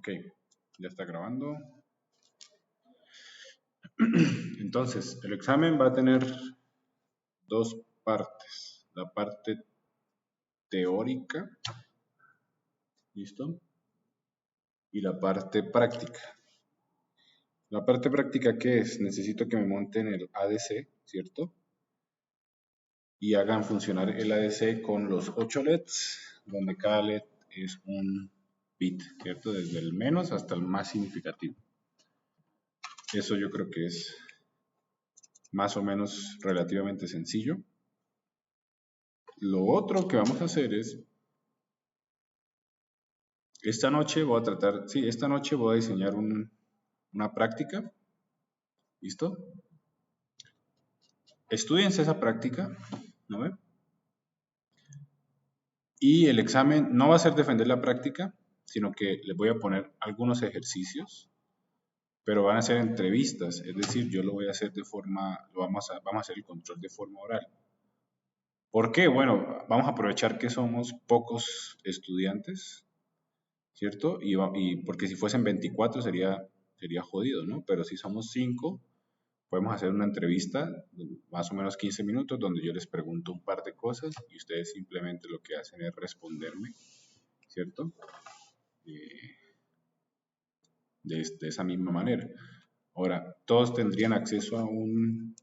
Ok, ya está grabando. Entonces, el examen va a tener dos partes. La parte teórica, ¿listo? Y la parte práctica. La parte práctica, ¿qué es? Necesito que me monten el ADC, ¿cierto? Y hagan funcionar el ADC con los 8 LEDs, donde cada LED es un bit, ¿cierto? Desde el menos hasta el más significativo. Eso yo creo que es más o menos relativamente sencillo. Lo otro que vamos a hacer es, esta noche voy a diseñar una práctica, ¿listo? Estudiense esa práctica, ¿no ve? Y el examen no va a ser defender la práctica, sino que les voy a poner algunos ejercicios, pero van a ser entrevistas, es decir, yo lo voy a hacer vamos a hacer el control de forma oral. ¿Por qué? Bueno, vamos a aprovechar que somos pocos estudiantes, ¿cierto? Y porque si fuesen 24 sería jodido, ¿no? Pero si somos 5, podemos hacer una entrevista de más o menos 15 minutos donde yo les pregunto un par de cosas y ustedes simplemente lo que hacen es responderme, ¿cierto? De esa misma manera. Ahora, todos tienen acceso a un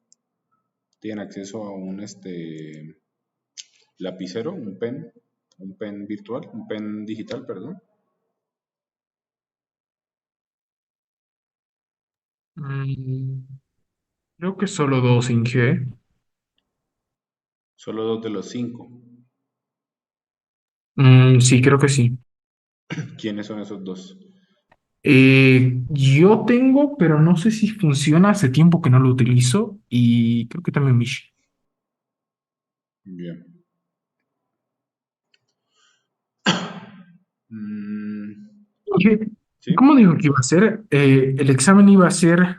lapicero, un pen virtual, un pen digital, perdón. Mm, Creo que solo dos, Inge. Solo 2 de los 5. Sí, creo que sí. ¿Quiénes son esos 2? Yo tengo, pero no sé si funciona. Hace tiempo que no lo utilizo. Y creo que también Mish. Bien. Mm, Inge, ¿sí? ¿cómo dijo que iba a ser? El examen iba a ser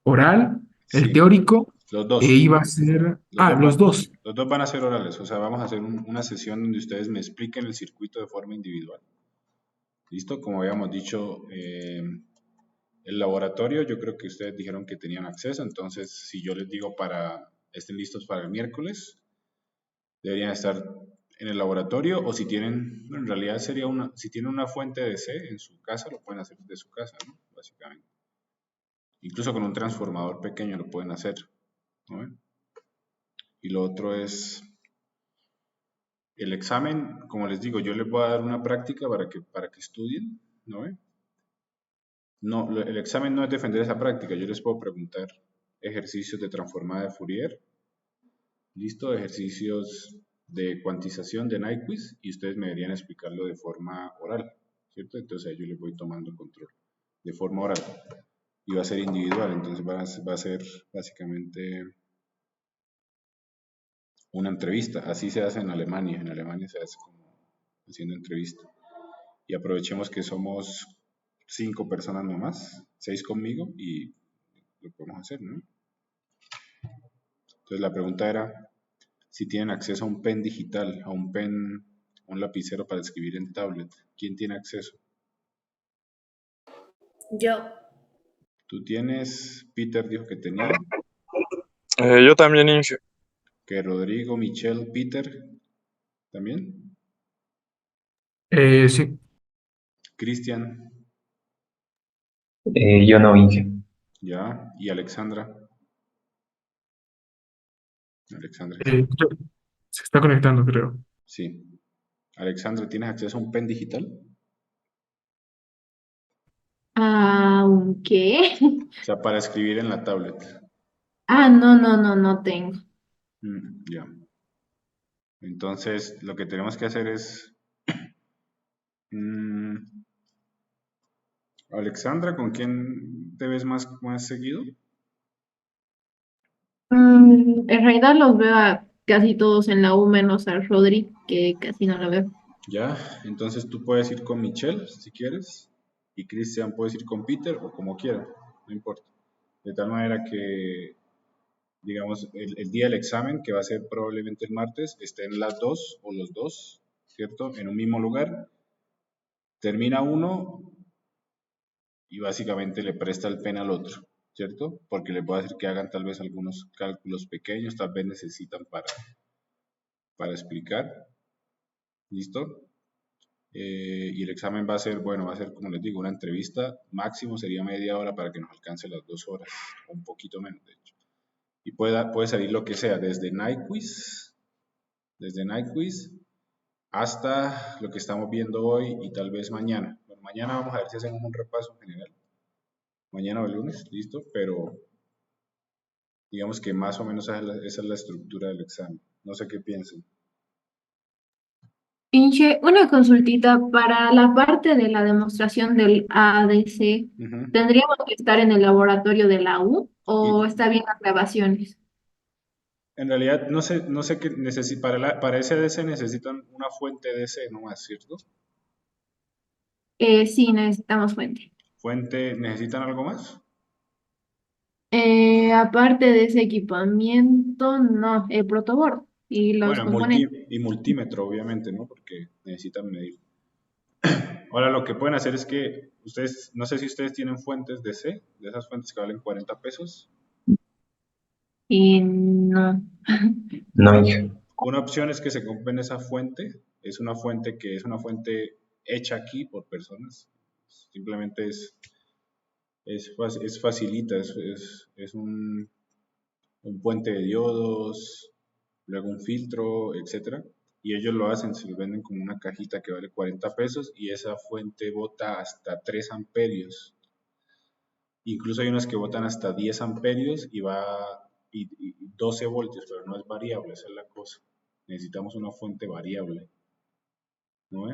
oral, el Sí, teórico, los e dos. iba a ser... Ah, los dos. Los dos van a ser orales, o sea, vamos a hacer una sesión donde ustedes me expliquen el circuito de forma individual. ¿Listo? Como habíamos dicho, el laboratorio, yo creo que ustedes dijeron que tenían acceso, entonces si yo les digo estén listos para el miércoles, deberían estar en el laboratorio o si tienen, en realidad si tienen una fuente de C en su casa, lo pueden hacer desde su casa, ¿no? Básicamente. Incluso con un transformador pequeño lo pueden hacer, ¿no? Y lo otro es el examen, como les digo, yo les voy a dar una práctica para que estudien, ¿no? No, el examen no es defender esa práctica, yo les puedo preguntar ejercicios de transformada de Fourier, listo, ejercicios de cuantización de Nyquist y ustedes me deberían explicarlo de forma oral, ¿cierto? Entonces ahí yo les voy tomando el control de forma oral y va a ser individual, entonces va a ser básicamente una entrevista, así se hace en Alemania se hace como haciendo entrevista y aprovechemos que somos 5 personas nomás, 6 conmigo y lo podemos hacer, ¿no? Entonces la pregunta era si tienen acceso a un pen digital, a un lapicero para escribir en tablet. ¿Quién tiene acceso? Yo. Tú tienes, Peter dijo que tenía, Yo también, Inge. que Rodrigo, Michelle, Peter, también, Sí. Cristian, Yo no, Inge. ya, y Alexandra. Alexandra está. Se está conectando, creo. Sí. Alexandra, ¿tienes acceso a un pen digital? Aunque. O sea, para escribir en la tablet. No, no, no, no tengo. Ya. Entonces, lo que tenemos que hacer es... mm, Alexandra, ¿con quién te ves más seguido? En realidad los veo a casi todos en la U, menos a Rodri, que casi no lo veo. Ya, entonces tú puedes ir con Michelle si quieres y Cristian puedes ir con Peter o como quiera, no importa. De tal manera que, digamos, el día del examen, que va a ser probablemente el martes, estén las dos o los dos, ¿cierto? En un mismo lugar. Termina uno y básicamente le presta el pen al otro, ¿cierto? Porque le puede decir que hagan tal vez algunos cálculos pequeños, tal vez necesitan para explicar, ¿listo? Y el examen va a ser, bueno, va a ser, como les digo, una entrevista, máximo sería media hora para que nos alcance las 2 horas, o un poquito menos, de hecho. Y puede salir lo que sea, desde Night Quiz hasta lo que estamos viendo hoy y tal vez mañana. Bueno, mañana vamos a ver si hacemos un repaso general. Mañana o el lunes, listo, pero digamos que más o menos esa es la estructura del examen. No sé qué piensen. Inge, una consultita para la parte de la demostración del ADC. Ujú. ¿Tendríamos que estar en el laboratorio de la U o Y está bien las grabaciones? en realidad no sé qué para ese DC necesitan una fuente DC nomás, ¿cierto? Sí, necesitamos fuente. Fuente, ¿necesitan algo más? Aparte de ese equipamiento, no, el protoboard y los Bueno, componentes. y multímetro, obviamente, ¿no? Porque necesitan medir. Ahora lo que pueden hacer es que ustedes, no sé si ustedes tienen fuentes DC, de esas fuentes que valen 40 pesos. Y no. No, Inge. Una opción es que se compren esa fuente. Es una fuente que es una fuente hecha aquí por personas. Simplemente es facilita, es un puente de diodos, luego un filtro, etcétera. Y ellos lo hacen, se lo venden como una cajita que vale 40 pesos y esa fuente bota hasta 3 amperios. Incluso hay unas que botan hasta 10 amperios y 12 voltios, pero no es variable, esa es la cosa. Necesitamos una fuente variable, ¿no?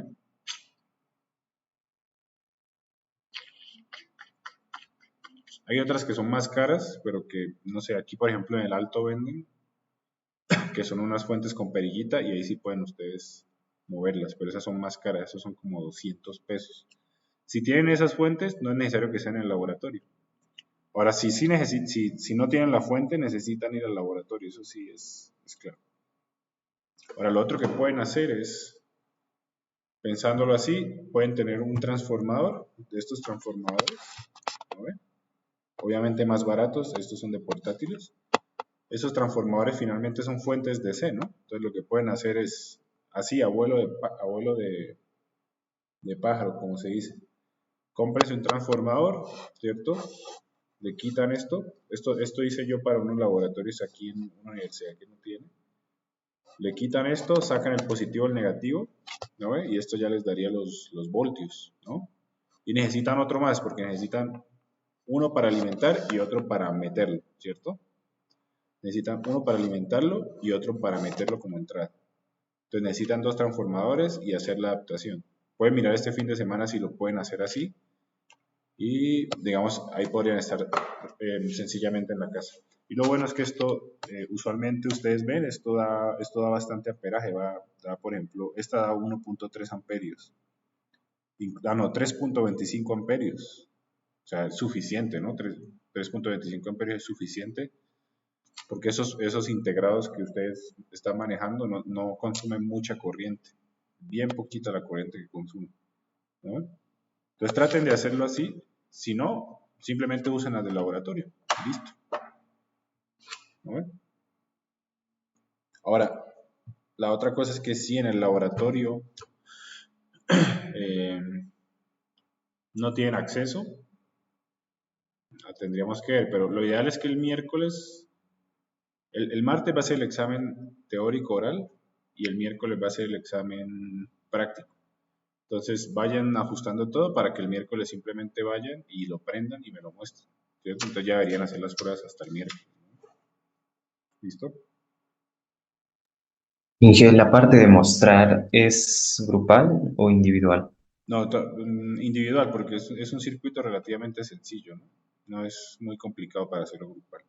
Hay otras que son más caras, pero que, no sé, aquí por ejemplo en el Alto venden, que son unas fuentes con perillita y ahí sí pueden ustedes moverlas, pero esas son más caras, esos son como 200 pesos. Si tienen esas fuentes, no es necesario que sean en el laboratorio. Ahora, si no tienen la fuente, necesitan ir al laboratorio, eso sí es claro. Ahora, lo otro que pueden hacer es, pensándolo así, pueden tener un transformador, de estos transformadores, ¿no ve? Obviamente más baratos, estos son de portátiles. Esos transformadores finalmente son fuentes de C, ¿no? Entonces lo que pueden hacer es, así, abuelo de pájaro, como se dice. Cómprense un transformador, ¿cierto? Le quitan esto hice yo para unos laboratorios aquí en una universidad que no tiene. Le quitan esto, sacan el positivo o el negativo, ¿no ve? Y esto ya les daría los voltios, ¿no? Y necesitan otro más, porque necesitan uno para alimentar y otro para meterlo, ¿cierto? Necesitan uno para alimentarlo y otro para meterlo como entrada. Entonces necesitan dos transformadores y hacer la adaptación. Pueden mirar este fin de semana si lo pueden hacer así y digamos ahí podrían estar sencillamente en la casa. Y lo bueno es que esto usualmente ustedes ven, esto da bastante amperaje, da por ejemplo, esta da 1.3 amperios, no, 3.25 amperios, o sea, es suficiente, ¿no? 3.25 amperios es suficiente porque esos integrados que ustedes están manejando no consumen mucha corriente, bien poquita la corriente que consumen, ¿no? Entonces traten de hacerlo así, si no, simplemente usen las del laboratorio, listo, ¿no? Ahora, la otra cosa es que si en el laboratorio eh, no tienen acceso, tendríamos que ver, pero lo ideal es que el miércoles, el martes va a ser el examen teórico oral y el miércoles va a ser el examen práctico. Entonces vayan ajustando todo para que el miércoles simplemente vayan y lo prendan y me lo muestren, ¿cierto? Entonces ya deberían hacer las pruebas hasta el miércoles, ¿no? ¿Listo? Inge, ¿la parte de mostrar es grupal o individual? No, individual, porque es un circuito relativamente sencillo, ¿no? No es muy complicado para hacerlo grupal,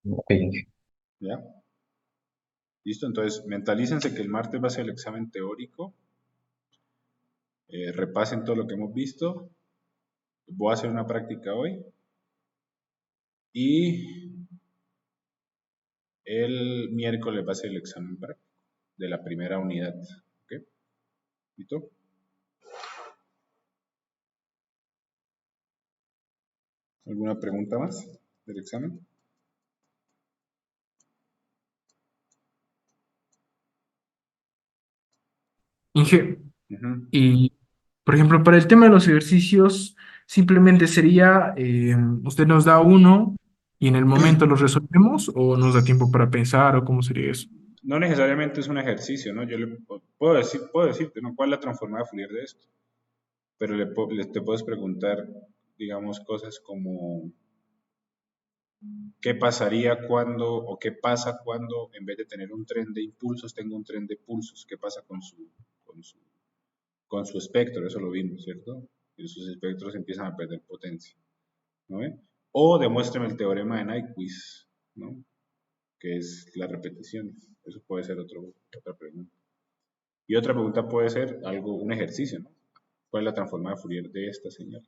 Ok, Inge. ¿ya? ¿Listo? Entonces mentalícense que el martes va a ser el examen teórico, repasen todo lo que hemos visto, voy a hacer una práctica hoy y el miércoles va a ser el examen práctico de la primera unidad, ¿ok? ¿Listo? ¿Alguna pregunta más del examen? Inge, Ujú. y por ejemplo, para el tema de los ejercicios, simplemente sería, usted nos da uno y en el momento los resolvemos o nos da tiempo para pensar o cómo sería eso. No necesariamente es un ejercicio, ¿no? Yo le puedo decirte, ¿no? ¿Cuál es la transformada de Fourier de esto? Pero te puedes preguntar, digamos, cosas como ¿qué pasaría cuando o qué pasa cuando en vez de tener un tren de impulsos tengo un tren de pulsos? ¿Qué pasa con su, con su espectro? Eso lo vimos, ¿cierto? Y sus espectros empiezan a perder potencia, ¿no ven? O demuéstrame el teorema de Nyquist, ¿no? Que es la repetición. Eso puede ser otra pregunta. Y otra pregunta puede ser un ejercicio, ¿no? ¿Cuál es la transformada de Fourier de esta señal?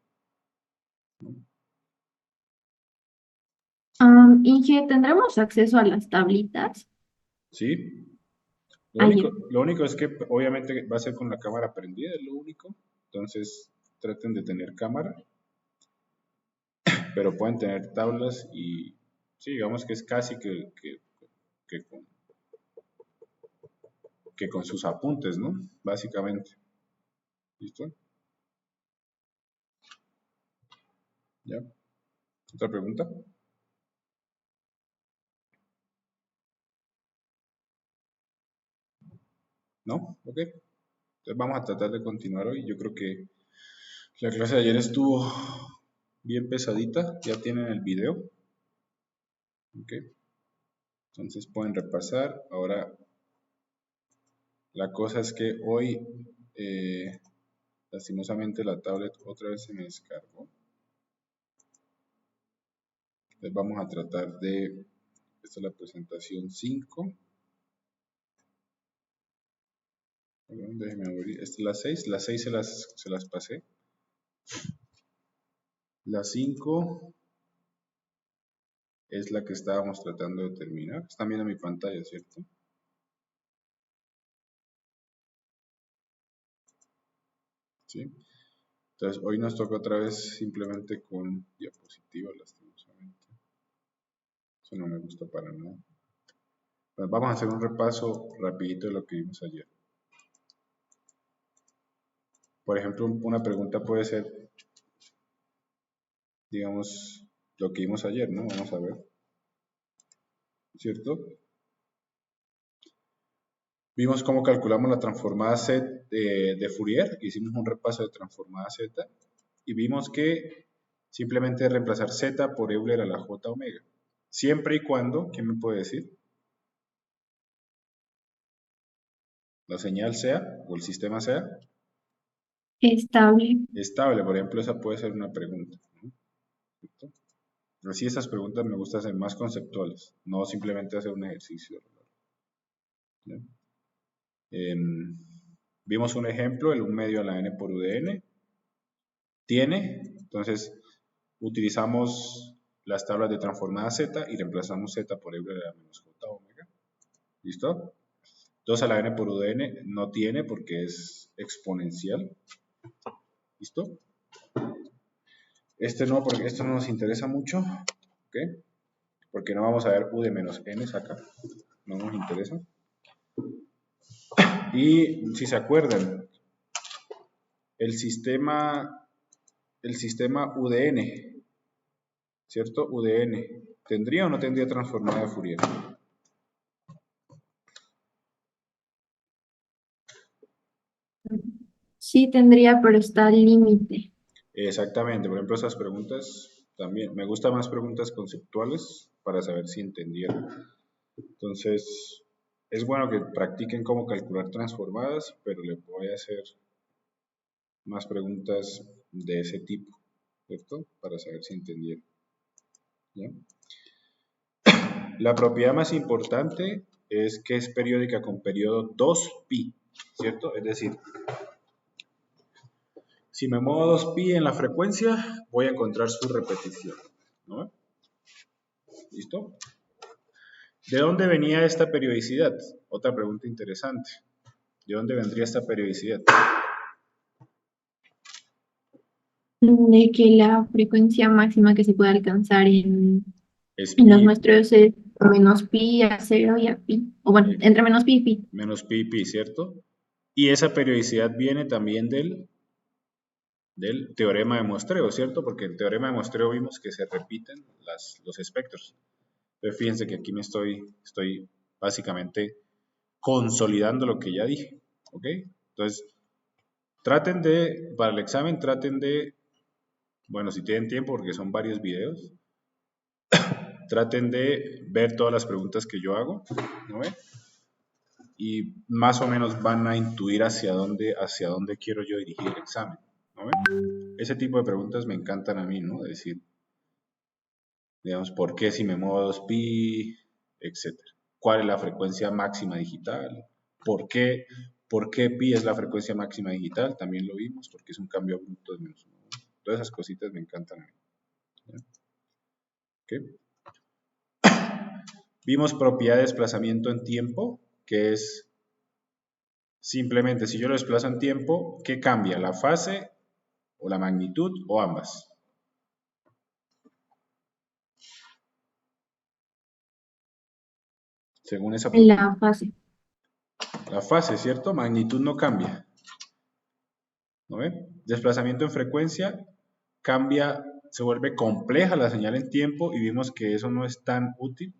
¿No? Inge, ¿tendremos acceso a las tablitas? ¿Sí? Ayer. Lo único es que obviamente va a ser con la cámara prendida, es lo único. Entonces traten de tener cámara, pero pueden tener tablas y sí, digamos que es casi que con, que con sus apuntes, ¿no? Básicamente. ¿Listo? ¿Ya? ¿Otra pregunta? ¿No? Ok. Entonces vamos a tratar de continuar hoy. Yo creo que la clase de ayer estuvo bien pesadita. Ya tienen el video. Ok. Entonces pueden repasar. Ahora, la cosa es que hoy, lastimosamente, la tablet otra vez se me descargó. Entonces vamos a tratar de... Esta es la presentación 5. Perdón, déjenme abrir. Esta es la 6. La 6 se las pasé. La 5 es la que estábamos tratando de terminar. Están viendo mi pantalla, ¿cierto? Sí. Entonces, hoy nos toca otra vez simplemente con diapositivas, lastimosamente. Eso no me gusta para nada. Pues vamos a hacer un repaso rapidito de lo que vimos ayer. Por ejemplo, una pregunta puede ser, digamos, lo que vimos ayer, ¿no? Vamos a ver. ¿Cierto? Vimos cómo calculamos la transformada Z de Fourier, hicimos un repaso de transformada Z, y vimos que simplemente reemplazar Z por Euler a la J omega. Siempre y cuando, ¿quién me puede decir? La señal sea, o el sistema sea, Estable. estable. Por ejemplo, esa puede ser una pregunta, ¿no? ¿Cierto? Así esas preguntas me gusta hacer más conceptuales, no simplemente hacer un ejercicio, ¿no? Vimos un ejemplo, el 1 medio a la n por UDN. Entonces, utilizamos las tablas de transformada Z y reemplazamos Z por Euler a la menos J omega. ¿Listo? 2 a la n por UDN no tiene porque es exponencial. ¿Listo? Este no, porque esto no nos interesa mucho. ¿Ok? Porque no vamos a ver U de menos n acá. No nos interesa. Y si se acuerdan, el sistema UDN, ¿cierto? UDN, ¿tendría o no tendría transformada de Fourier? Sí tendría, pero está al límite. Exactamente, por ejemplo, esas preguntas también. Me gustan más preguntas conceptuales para saber si entendieron. Entonces, es bueno que practiquen cómo calcular transformadas, pero le voy a hacer más preguntas de ese tipo, ¿cierto? Para saber si entendieron. ¿Ya? La propiedad más importante es que es periódica con periodo 2pi, ¿cierto? Es decir, si me muevo 2pi en la frecuencia, voy a encontrar su repetición, ¿no? ¿Listo? ¿De dónde venía esta periodicidad? Otra pregunta interesante. ¿De dónde vendría esta periodicidad? de que la frecuencia máxima que se puede alcanzar Es en los pi, muestreos es menos pi a cero y a pi. O bueno, eh, entre menos pi y pi. menos pi, pi, ¿cierto? Y esa periodicidad viene también del teorema de muestreo, ¿cierto? Porque el teorema de muestreo vimos que se repiten los espectros. Entonces fíjense que aquí estoy básicamente consolidando lo que ya dije, ¿ok? Entonces, para el examen, bueno, si tienen tiempo, porque son varios videos, traten de ver todas las preguntas que yo hago, ¿no ven? Y más o menos van a intuir hacia dónde quiero yo dirigir el examen, ¿no ven? Ese tipo de preguntas me encantan a mí, ¿no? Es decir, digamos, ¿por qué si me muevo a 2pi, etcétera? ¿Cuál es la frecuencia máxima digital? ¿Por qué, ¿Por qué pi es la frecuencia máxima digital? También lo vimos, porque es un cambio abrupto de menos uno. Todas esas cositas me encantan a mí. ¿Okay? Vimos propiedad de desplazamiento en tiempo, que es simplemente si yo lo desplazo en tiempo, ¿qué cambia? ¿La fase o la magnitud o ambas? Según esa propiedad. La fase. La fase, ¿cierto? Magnitud no cambia. ¿No ven? Desplazamiento en frecuencia cambia, se vuelve compleja la señal en tiempo y vimos que eso no es tan útil.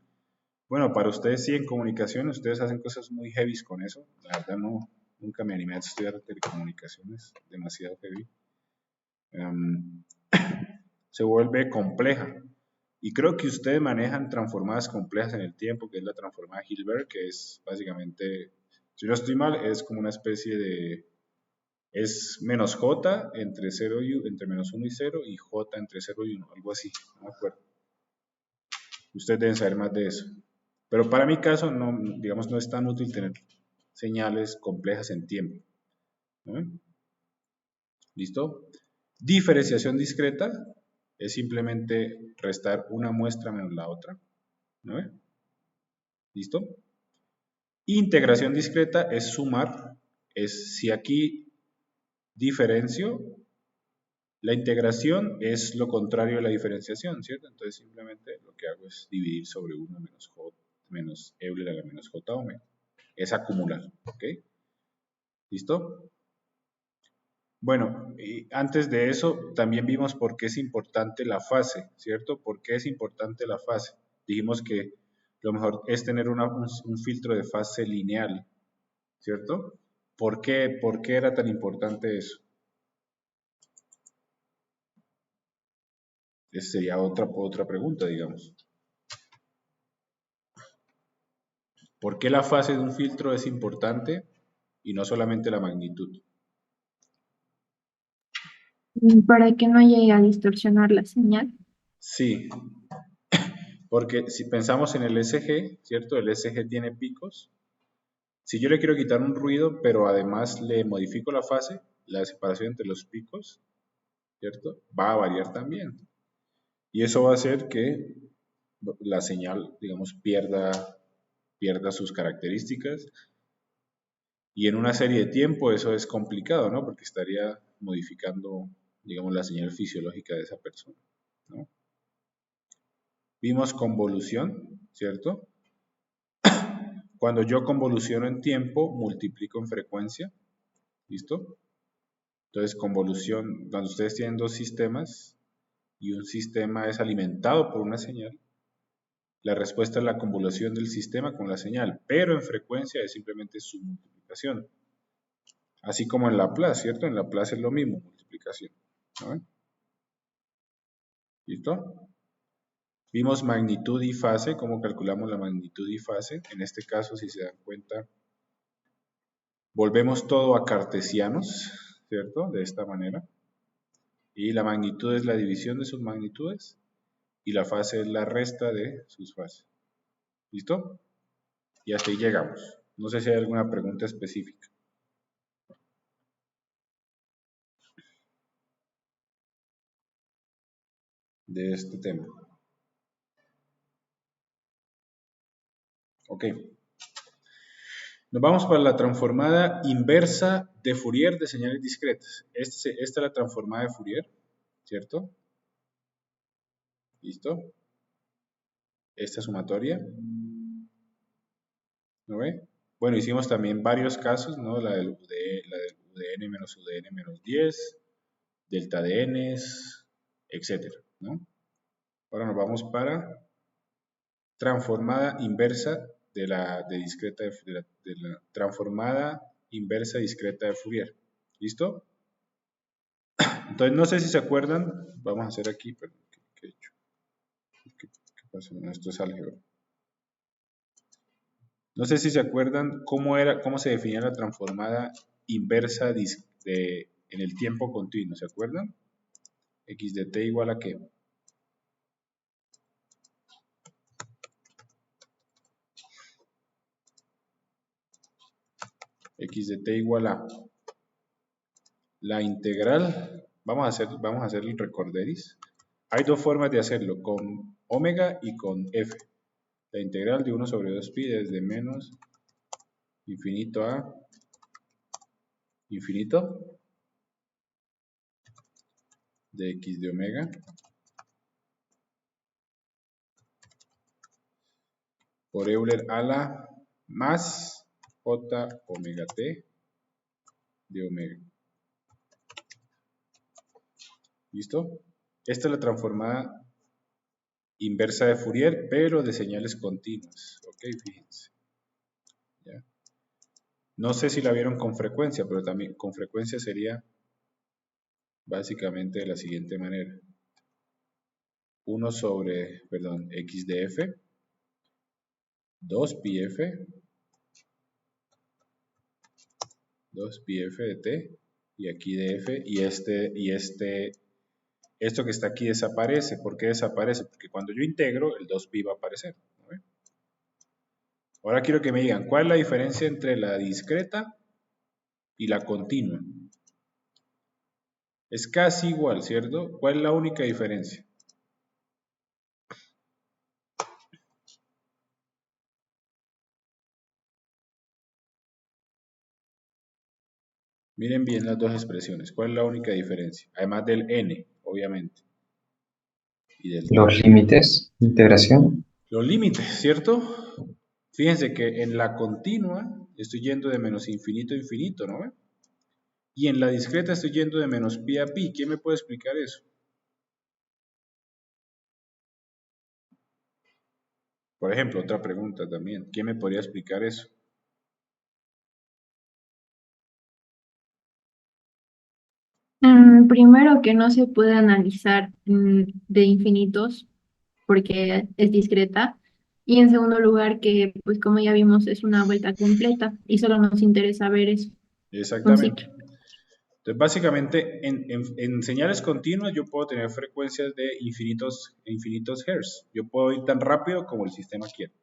Bueno, para ustedes sí en comunicación, ustedes hacen cosas muy heavy con eso. La verdad no, nunca me animé a estudiar telecomunicaciones, demasiado heavy. Se vuelve compleja. Y creo que ustedes manejan transformadas complejas en el tiempo, que es la transformada Hilbert, que es básicamente, si no estoy mal, es como una especie de, es menos j entre, 0 entre menos 1 y 0 y j entre 0 y 1, algo así, no me acuerdo. Ustedes deben saber más de eso. Pero para mi caso, no, digamos, no es tan útil tener señales complejas en tiempo. ¿No? ¿Listo? Diferenciación discreta es simplemente restar una muestra menos la otra. ¿No? ¿Listo? Integración discreta es sumar, es si aquí diferencio, la integración es lo contrario a la diferenciación, ¿cierto? Entonces simplemente lo que hago es dividir sobre 1 menos j menos Euler a la menos j omega. Es acumular, ¿ok? ¿Listo? Bueno, y antes de eso también vimos por qué es importante la fase, ¿cierto? ¿Por qué es importante la fase? Dijimos que lo mejor es tener un filtro de fase lineal, ¿cierto? ¿Por qué era tan importante eso? Esa sería otra pregunta, digamos. ¿Por qué la fase de un filtro es importante y no solamente la magnitud? Para que no llegue a distorsionar la señal. Sí, porque si pensamos en el SG, ¿cierto? El SG tiene picos. Si yo le quiero quitar un ruido, pero además le modifico la fase, la separación entre los picos, ¿cierto? Va a variar también. Y eso va a hacer que la señal, digamos, pierda sus características. Y en una serie de tiempo eso es complicado, ¿no? Porque estaría modificando, digamos, la señal fisiológica de esa persona, ¿no? Vimos convolución, ¿cierto? Cuando yo convoluciono en tiempo, multiplico en frecuencia, ¿listo? Entonces, convolución, cuando ustedes tienen dos sistemas y un sistema es alimentado por una señal, la respuesta es la convolución del sistema con la señal, pero en frecuencia es simplemente su multiplicación. Así como en Laplace, ¿cierto? En Laplace es lo mismo, multiplicación. ¿No? ¿Listo? Vimos magnitud y fase, cómo calculamos la magnitud y fase. En este caso, si se dan cuenta, volvemos todo a cartesianos, ¿cierto? De esta manera. Y la magnitud es la división de sus magnitudes y la fase es la resta de sus fases. ¿Listo? Y hasta ahí llegamos. No sé si hay alguna pregunta específica de este tema. Ok. Nos vamos para la transformada inversa de Fourier de señales discretas. Esta es la transformada de Fourier. ¿cierto? ¿Listo? Esta sumatoria, ¿no ve? Bueno, hicimos también varios casos, ¿no? La del UDN menos UDN menos 10, delta de n's, etcétera, ¿no? Ahora nos vamos para transformada inversa de la transformada inversa discreta de Fourier. ¿Listo? Entonces, no sé si se acuerdan, vamos a hacer aquí, perdón, ¿qué he hecho? ¿Qué pasó? No, esto es álgebra. No sé si se acuerdan cómo se definía la transformada inversa en el tiempo continuo, ¿se acuerdan? X de t igual a ¿qué? X de t igual a la integral, vamos a hacer el recorderis. Hay dos formas de hacerlo, con omega y con f. La integral de 1 sobre 2pi desde menos infinito a infinito de x de omega por Euler a la más j omega t de omega. ¿Listo? Esta es la transformada inversa de Fourier, pero de señales continuas. Ok, fíjense. ¿Ya? No sé si la vieron con frecuencia, pero también con frecuencia sería básicamente de la siguiente manera. 1 sobre, perdón, x de f, 2pi f, 2pi f de t, y aquí de f, esto que está aquí desaparece. ¿Por qué desaparece? Porque cuando yo integro, el 2pi va a aparecer, ¿no? Ahora quiero que me digan, ¿cuál es la diferencia entre la discreta y la continua? Es casi igual, ¿cierto? ¿Cuál es la única diferencia? Miren bien las dos expresiones. ¿Cuál es la única diferencia? Además del n, obviamente. Y del t. Los límites, integración. Los límites, ¿cierto? Fíjense que en la continua estoy yendo de menos infinito a infinito, ¿no? Y en la discreta estoy yendo de menos pi a pi. ¿Quién me puede explicar eso? Por ejemplo, otra pregunta también. ¿Quién me podría explicar eso? Primero que no se puede analizar de infinitos porque es discreta. Y en segundo lugar que, pues como ya vimos, es una vuelta completa y solo nos interesa ver eso, un Exactamente. ciclo. Entonces, básicamente, en señales continuas yo puedo tener frecuencias de infinitos hertz. Yo puedo ir tan rápido como el sistema quiera,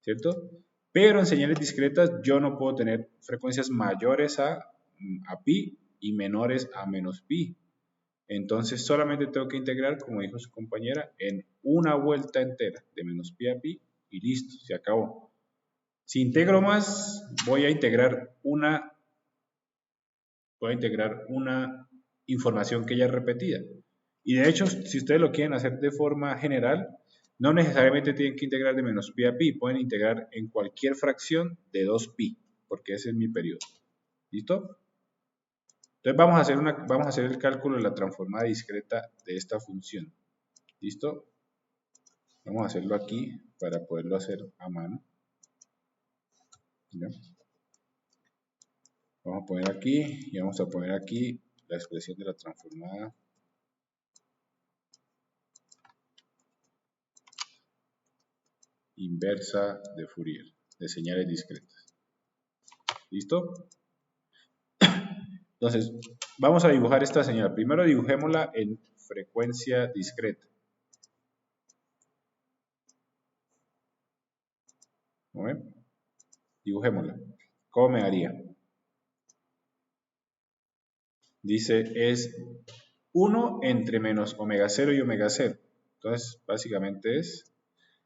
¿cierto? Pero en señales discretas yo no puedo tener frecuencias mayores a pi y menores a menos pi. Entonces, solamente tengo que integrar, como dijo su compañera, en una vuelta entera, de menos pi a pi, y listo, se acabó. Si integro más, voy a integrar una información que ya es repetida. Y de hecho, si ustedes lo quieren hacer de forma general, no necesariamente tienen que integrar de menos pi a pi, pueden integrar en cualquier fracción de 2pi, porque ese es mi periodo. ¿Listo? Entonces vamos a hacer el cálculo de la transformada discreta de esta función. ¿Listo? Vamos a hacerlo aquí para poderlo hacer a mano. ¿Ya? Vamos a poner aquí y vamos a poner aquí la expresión de la transformada inversa de Fourier, de señales discretas. ¿Listo? Entonces, vamos a dibujar esta señal. Primero dibujémosla en frecuencia discreta. ¿No ven? Dibujémosla. ¿Cómo me haría? Dice, es 1 entre menos omega 0 y omega 0. Entonces, básicamente es,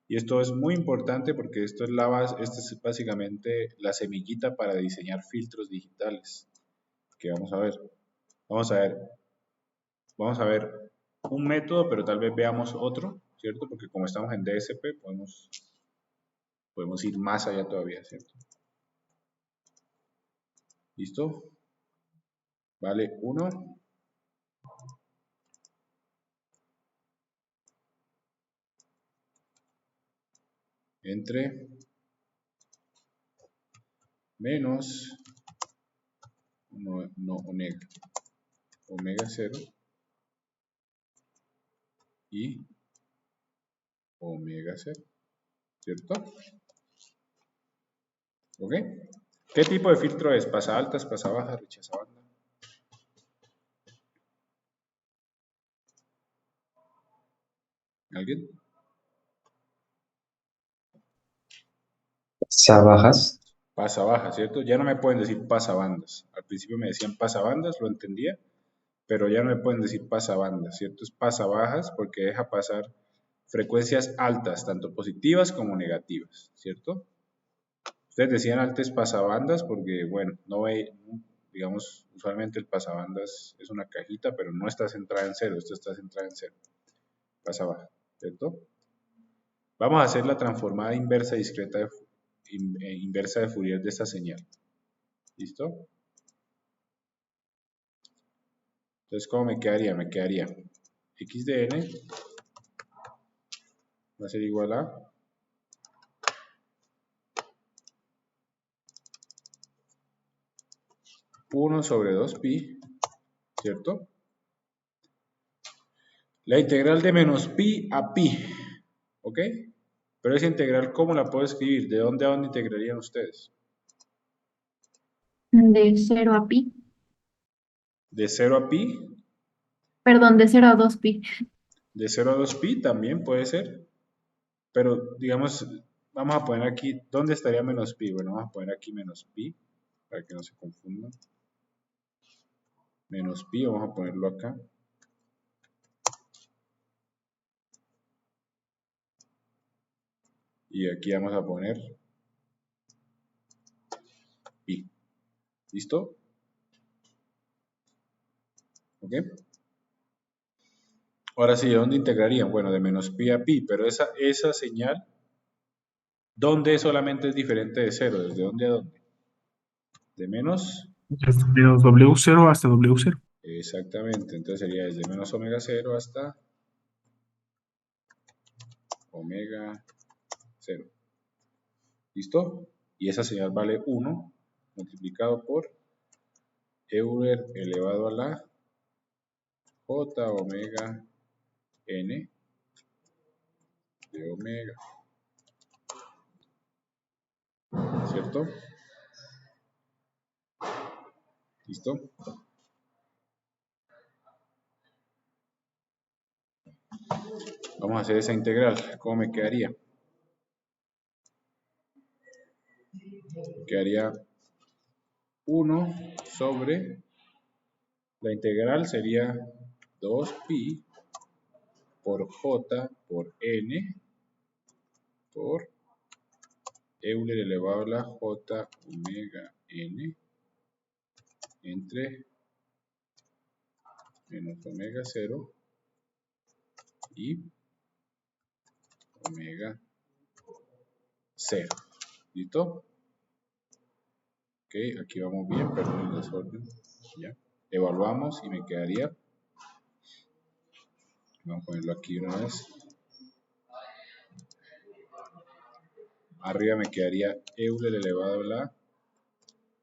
y esto es muy importante porque esto es es básicamente la semillita para diseñar filtros digitales. Que vamos a ver. Vamos a ver un método, pero tal vez veamos otro, ¿cierto? Porque como estamos en DSP, podemos ir más allá todavía, ¿cierto? ¿Listo? Vale 1. Entre menos omega 0 y omega 0, ¿cierto? ¿Ok? ¿Qué tipo de filtro es? ¿Pasa altas, pasa bajas, rechaza banda? ¿Alguien? Bajas. Pasa baja, ¿cierto? Ya no me pueden decir pasa bandas. Al principio me decían pasa bandas, lo entendía, pero ya no me pueden decir pasa bandas, ¿cierto? Es pasa bajas porque deja pasar frecuencias altas, tanto positivas como negativas, ¿cierto? Ustedes decían antes pasabandas porque, bueno, digamos, usualmente el pasabandas es una cajita, pero no está centrada en cero, esto está centrada en cero. Pasa baja, ¿cierto? Vamos a hacer la transformada inversa discreta inversa de Fourier de esta señal. ¿Listo? Entonces, ¿cómo me quedaría? Me quedaría x de n va a ser igual a 1 sobre 2pi, ¿cierto? La integral de menos pi a pi, ¿ok? Pero esa integral, ¿cómo la puedo escribir? ¿De dónde a dónde integrarían ustedes? De 0 a pi. ¿De 0 a pi? Perdón, de 0 a 2 pi. ¿De 0 a 2pi? También puede ser. Pero, digamos, vamos a poner aquí, ¿dónde estaría menos pi? Bueno, vamos a poner aquí menos pi, para que no se confundan. Menos pi, vamos a ponerlo acá. Y aquí vamos a poner pi. ¿Listo? ¿Ok? Ahora sí, ¿de dónde integrarían? Bueno, de menos pi a pi, pero esa señal, ¿dónde solamente es diferente de 0? ¿Desde dónde a dónde? De menos, Desde menos W0 hasta W0. exactamente, entonces sería desde menos omega 0 hasta omega 0. ¿Listo? Y esa señal vale 1 multiplicado por Euler elevado a la j omega n de omega, ¿cierto? ¿Listo? Vamos a hacer esa integral. ¿Cómo me quedaría? Quedaría 1 sobre, la integral sería 2pi por j por n por Euler elevado a la j omega n entre menos omega 0 y omega 0. ¿Listo? Ok, aquí vamos bien, perdón el desorden. Ya. Evaluamos y me quedaría, vamos a ponerlo aquí una vez. Arriba me quedaría Euler elevado a la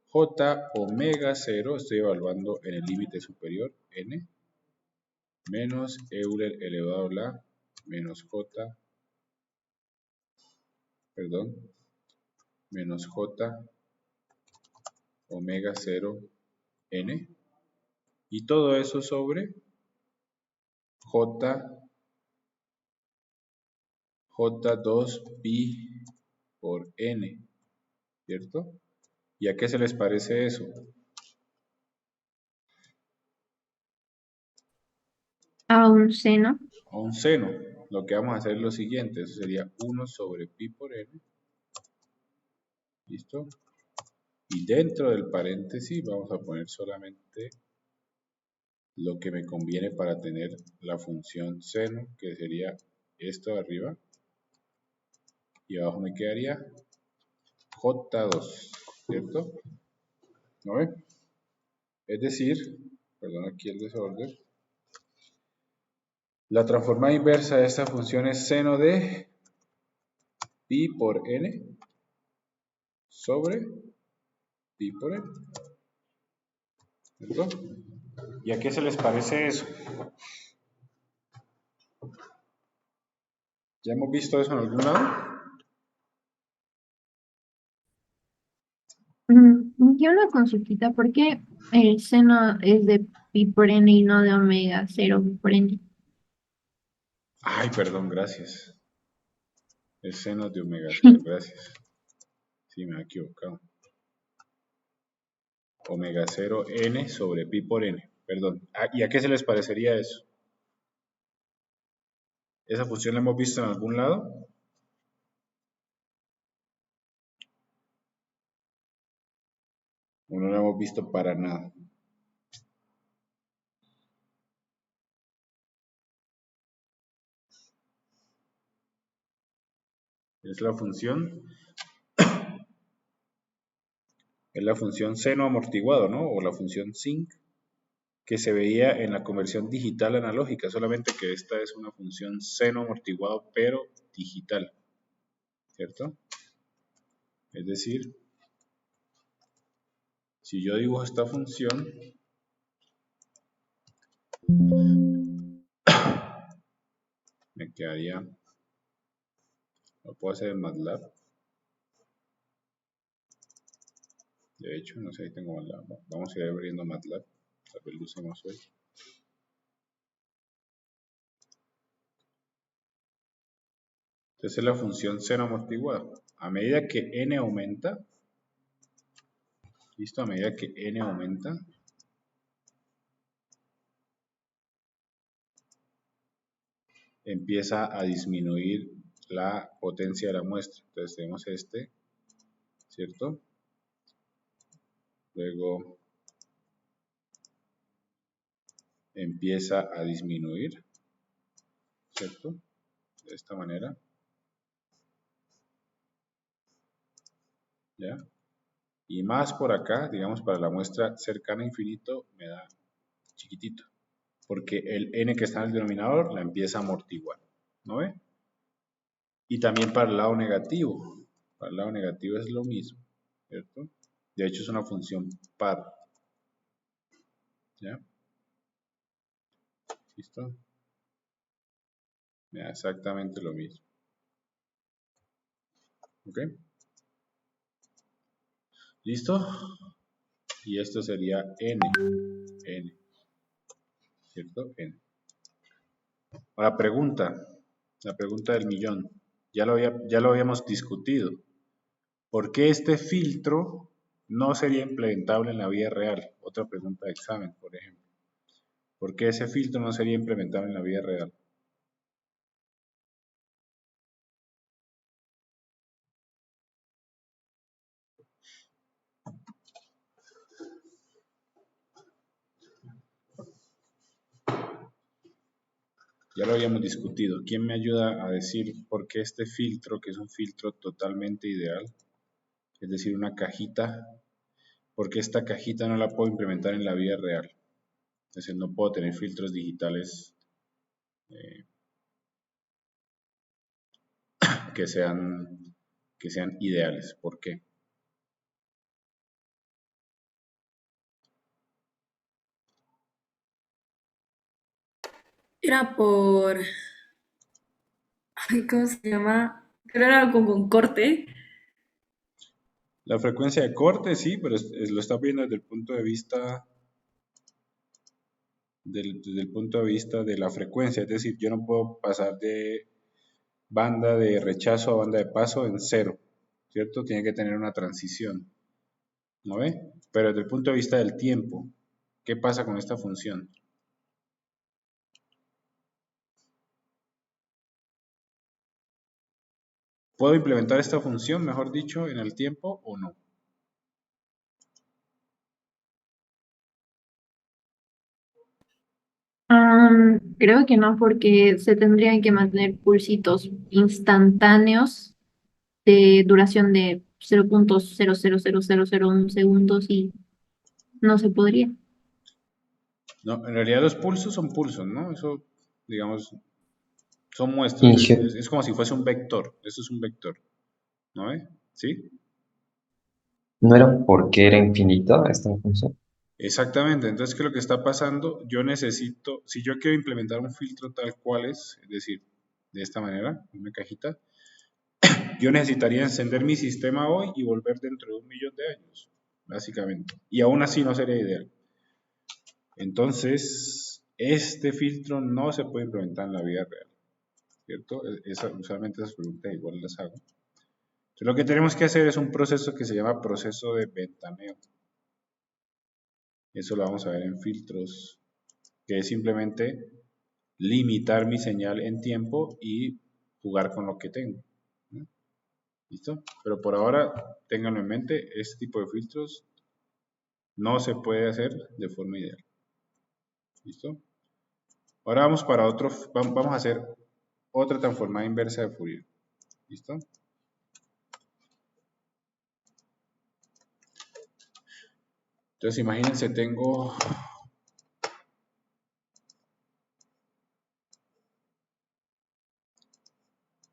j omega 0, estoy evaluando en el límite superior, n, menos Euler elevado a la menos menos j omega 0 n, y todo eso sobre j2 pi por n, ¿cierto? ¿Y a qué se les parece eso? A un seno. A un seno. Lo que vamos a hacer es lo siguiente, eso sería 1 sobre pi por n, ¿listo? Y dentro del paréntesis vamos a poner solamente lo que me conviene para tener la función seno, que sería esto de arriba, y abajo me quedaría J2, ¿cierto? ¿No ve? Es decir, perdón aquí el desorden, la transformada inversa de esta función es seno de pi por n sobre pi por n, ¿cierto? ¿Y a qué se les parece eso? ¿Ya hemos visto eso en algún lado? Yo una consultita, ¿por qué el seno es de pi por n y no de omega cero por n? Ay, perdón, gracias. El seno de omega 0, gracias. Sí, me he equivocado. Omega 0 n sobre pi por n, perdón. ¿Y a qué se les parecería eso? ¿Esa función la hemos visto en algún lado? ¿O no la hemos visto para nada? Es la función seno amortiguado, ¿no? O la función sinc, que se veía en la conversión digital analógica, solamente que esta es una función seno amortiguado, pero digital, ¿cierto? Es decir, si yo dibujo esta función, me quedaría, lo puedo hacer en MATLAB, de hecho, no sé si tengo MATLAB, vamos a ir abriendo MATLAB, tal vez lo usemos hoy. Entonces es la función seno amortiguado. A medida que n aumenta, listo, a medida que n aumenta, empieza a disminuir la potencia de la muestra. Entonces tenemos este, ¿cierto? Luego empieza a disminuir, ¿cierto? De esta manera. ¿Ya? Y más por acá, digamos, para la muestra cercana a infinito, me da chiquitito. Porque el n que está en el denominador la empieza a amortiguar. ¿No ve? Y también para el lado negativo. Para el lado negativo es lo mismo, ¿cierto? De hecho es una función par. ¿Ya? ¿Listo? Me da exactamente lo mismo. ¿Ok? ¿Listo? Y esto sería n. ¿Cierto? N. Ahora la pregunta del millón. Ya lo habíamos discutido. ¿Por qué este filtro no sería implementable en la vida real? Otra pregunta de examen, por ejemplo. ¿Por qué ese filtro no sería implementable en la vida real? Ya lo habíamos discutido. ¿Quién me ayuda a decir por qué este filtro, que es un filtro totalmente ideal, es decir, una cajita, por qué esta cajita no la puedo implementar en la vida real? Es decir, no puedo tener filtros digitales que sean ideales. ¿Por qué? Era por, ay, ¿cómo se llama? Creo era algo con corte. La frecuencia de corte, sí, pero lo está viendo desde el punto de vista desde el punto de vista de la frecuencia, es decir, yo no puedo pasar de banda de rechazo a banda de paso en cero, ¿cierto? Tiene que tener una transición, ¿no ve? Pero desde el punto de vista del tiempo, ¿qué pasa con esta función? ¿Puedo implementar esta función, mejor dicho, en el tiempo o no? Creo que no, porque se tendrían que mantener pulsitos instantáneos de duración de 0,000001 segundos y no se podría. No, en realidad los pulsos son pulsos, ¿no? Eso, digamos, son muestras. Inicio. Es como si fuese un vector. Eso es un vector, ¿no ve? ¿Sí? ¿No era porque era infinito esta función? Exactamente. Entonces, ¿qué es lo que está pasando? Yo necesito, si yo quiero implementar un filtro tal cual es decir, de esta manera, una cajita, yo necesitaría encender mi sistema hoy y volver dentro de 1.000.000 de años, básicamente. Y aún así no sería ideal. Entonces, este filtro no se puede implementar en la vida real, ¿cierto? Usualmente esas preguntas igual las hago. Entonces, lo que tenemos que hacer es un proceso que se llama proceso de ventaneo. Eso lo vamos a ver en filtros, que es simplemente limitar mi señal en tiempo y jugar con lo que tengo, ¿no? ¿Listo? Pero por ahora, ténganlo en mente, este tipo de filtros no se puede hacer de forma ideal. ¿Listo? Ahora vamos para otro, vamos a hacer otra transformada inversa de Fourier. ¿Listo? Entonces imagínense, tengo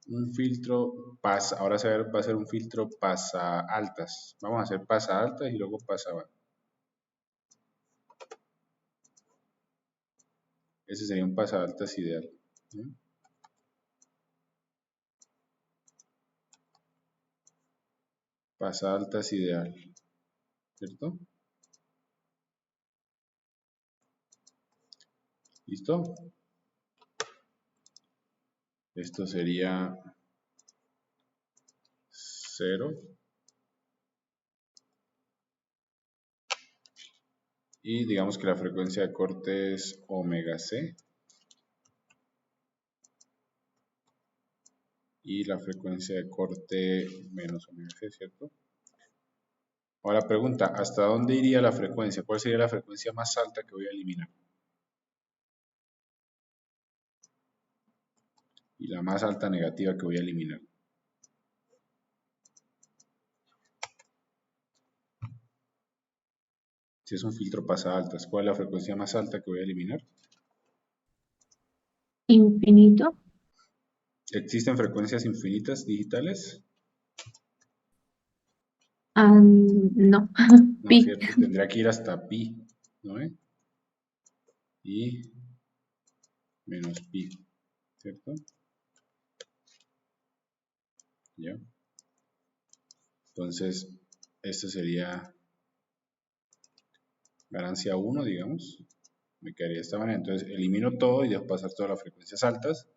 un filtro ahora va a ser un filtro pasa altas. Vamos a hacer pasa altas y luego pasa bajas. Ese sería un pasa altas ideal, ¿no? Pasa altas ideal, ¿cierto? ¿Listo? Esto sería 0. Y digamos que la frecuencia de corte es omega c. Y la frecuencia de corte menos omega c, ¿cierto? Ahora pregunta, ¿hasta dónde iría la frecuencia? ¿Cuál sería la frecuencia más alta que voy a eliminar? Y la más alta negativa que voy a eliminar. Si es un filtro pasa altas, ¿cuál es la frecuencia más alta que voy a eliminar? Infinito. ¿Existen frecuencias infinitas digitales? No. No, Pi. ¿cierto? Tendría que ir hasta pi, ¿no? Y menos pi, ¿cierto? ¿Ya? Entonces, esto sería ganancia 1, digamos. Me quedaría de esta manera. Entonces, elimino todo y dejo pasar todas las frecuencias altas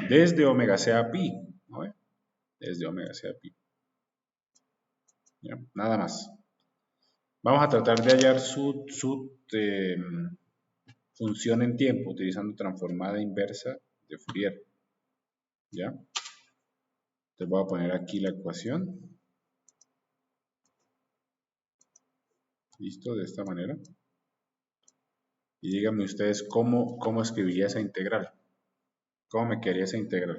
desde omega c a pi, ¿no? Desde omega c a pi. ¿Ya? Nada más. Vamos a tratar de hallar su función en tiempo utilizando transformada inversa de Fourier. ¿Ya? Entonces voy a poner aquí la ecuación. Listo, de esta manera. Y díganme ustedes cómo escribiría esa integral. ¿Cómo me quedaría esa integral?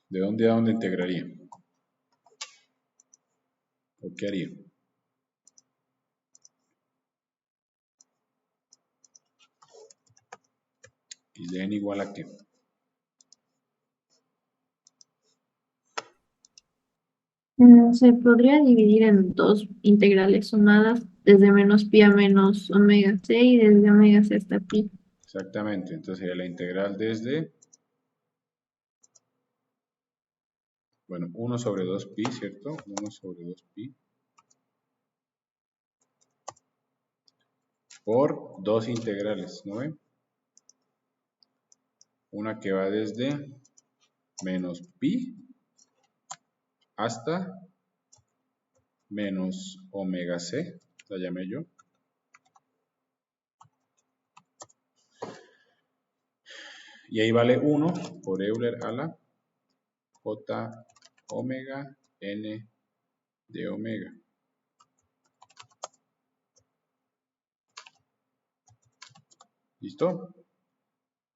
¿De dónde a dónde integraría? ¿O qué haría? Y de n igual a qué. Se podría dividir en dos integrales sumadas desde menos pi a menos omega c y desde omega c hasta pi. Exactamente. Entonces sería la integral desde, bueno, 1 sobre 2 pi, ¿cierto? 1 sobre 2 pi por dos integrales, ¿no ven? Una que va desde menos pi hasta menos omega c, la llamé yo. Y ahí vale 1 por Euler a la J omega n de omega. ¿Listo?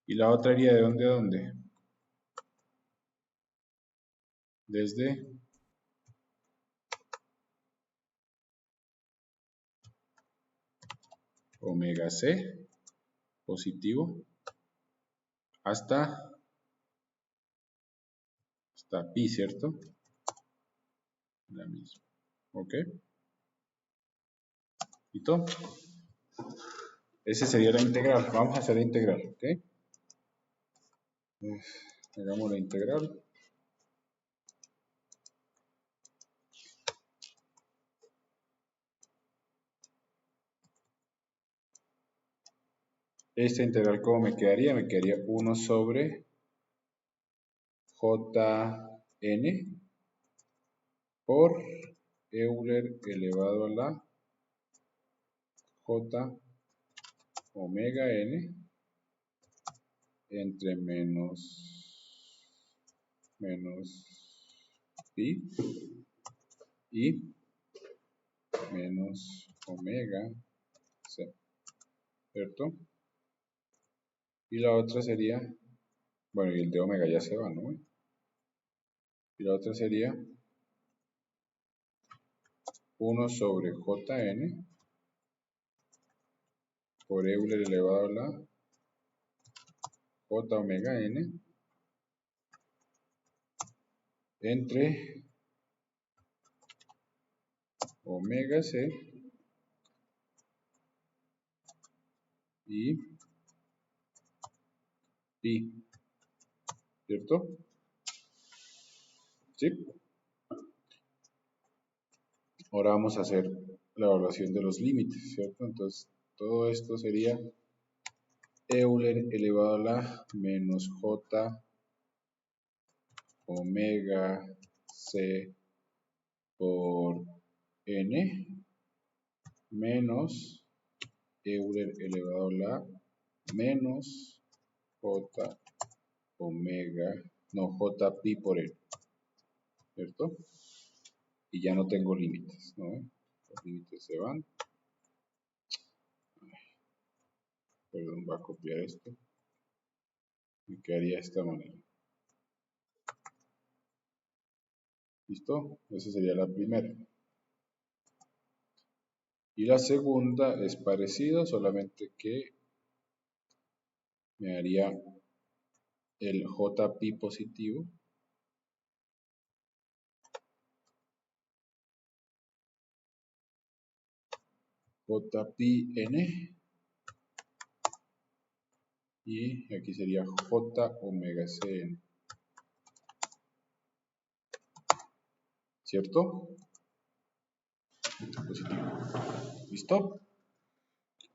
Y la otra iría de dónde a dónde. Desde omega c positivo hasta pi, ¿cierto? La misma. ¿Ok? ¿Listo? Ese sería la integral. Vamos a hacer la integral, ¿ok? Hagamos la integral. Esta integral, ¿cómo me quedaría? Me quedaría 1 sobre Jn por Euler elevado a la J omega n entre menos pi y menos omega c, ¿cierto? Y la otra sería, bueno, y el de omega ya se va, ¿no? Y la otra sería 1 sobre Jn por Euler elevado a la J omega n entre omega c y pi, ¿cierto? ¿Sí? Ahora vamos a hacer la evaluación de los límites, ¿cierto? Entonces, todo esto sería Euler elevado a la menos J omega c por n menos Euler elevado a la menos J omega, no, J pi por n, ¿cierto? Y ya no tengo límites, ¿no? Los límites se van. Perdón, voy a copiar esto. Me quedaría de esta manera. ¿Listo? Esa sería la primera. Y la segunda es parecida, solamente que me daría el J pi positivo J pi n y aquí sería J omega cn, ¿cierto? Positivo. ¿Listo?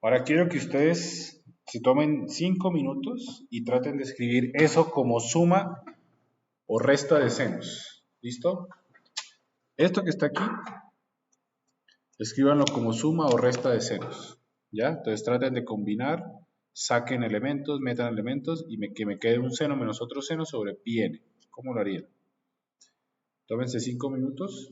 Ahora quiero que ustedes se tomen 5 minutos y traten de escribir eso como suma o resta de senos. ¿Listo? Esto que está aquí, escríbanlo como suma o resta de senos. ¿Ya? Entonces traten de combinar, saquen elementos, metan elementos y que me quede un seno menos otro seno sobre pi n. ¿Cómo lo harían? Tómense 5 minutos.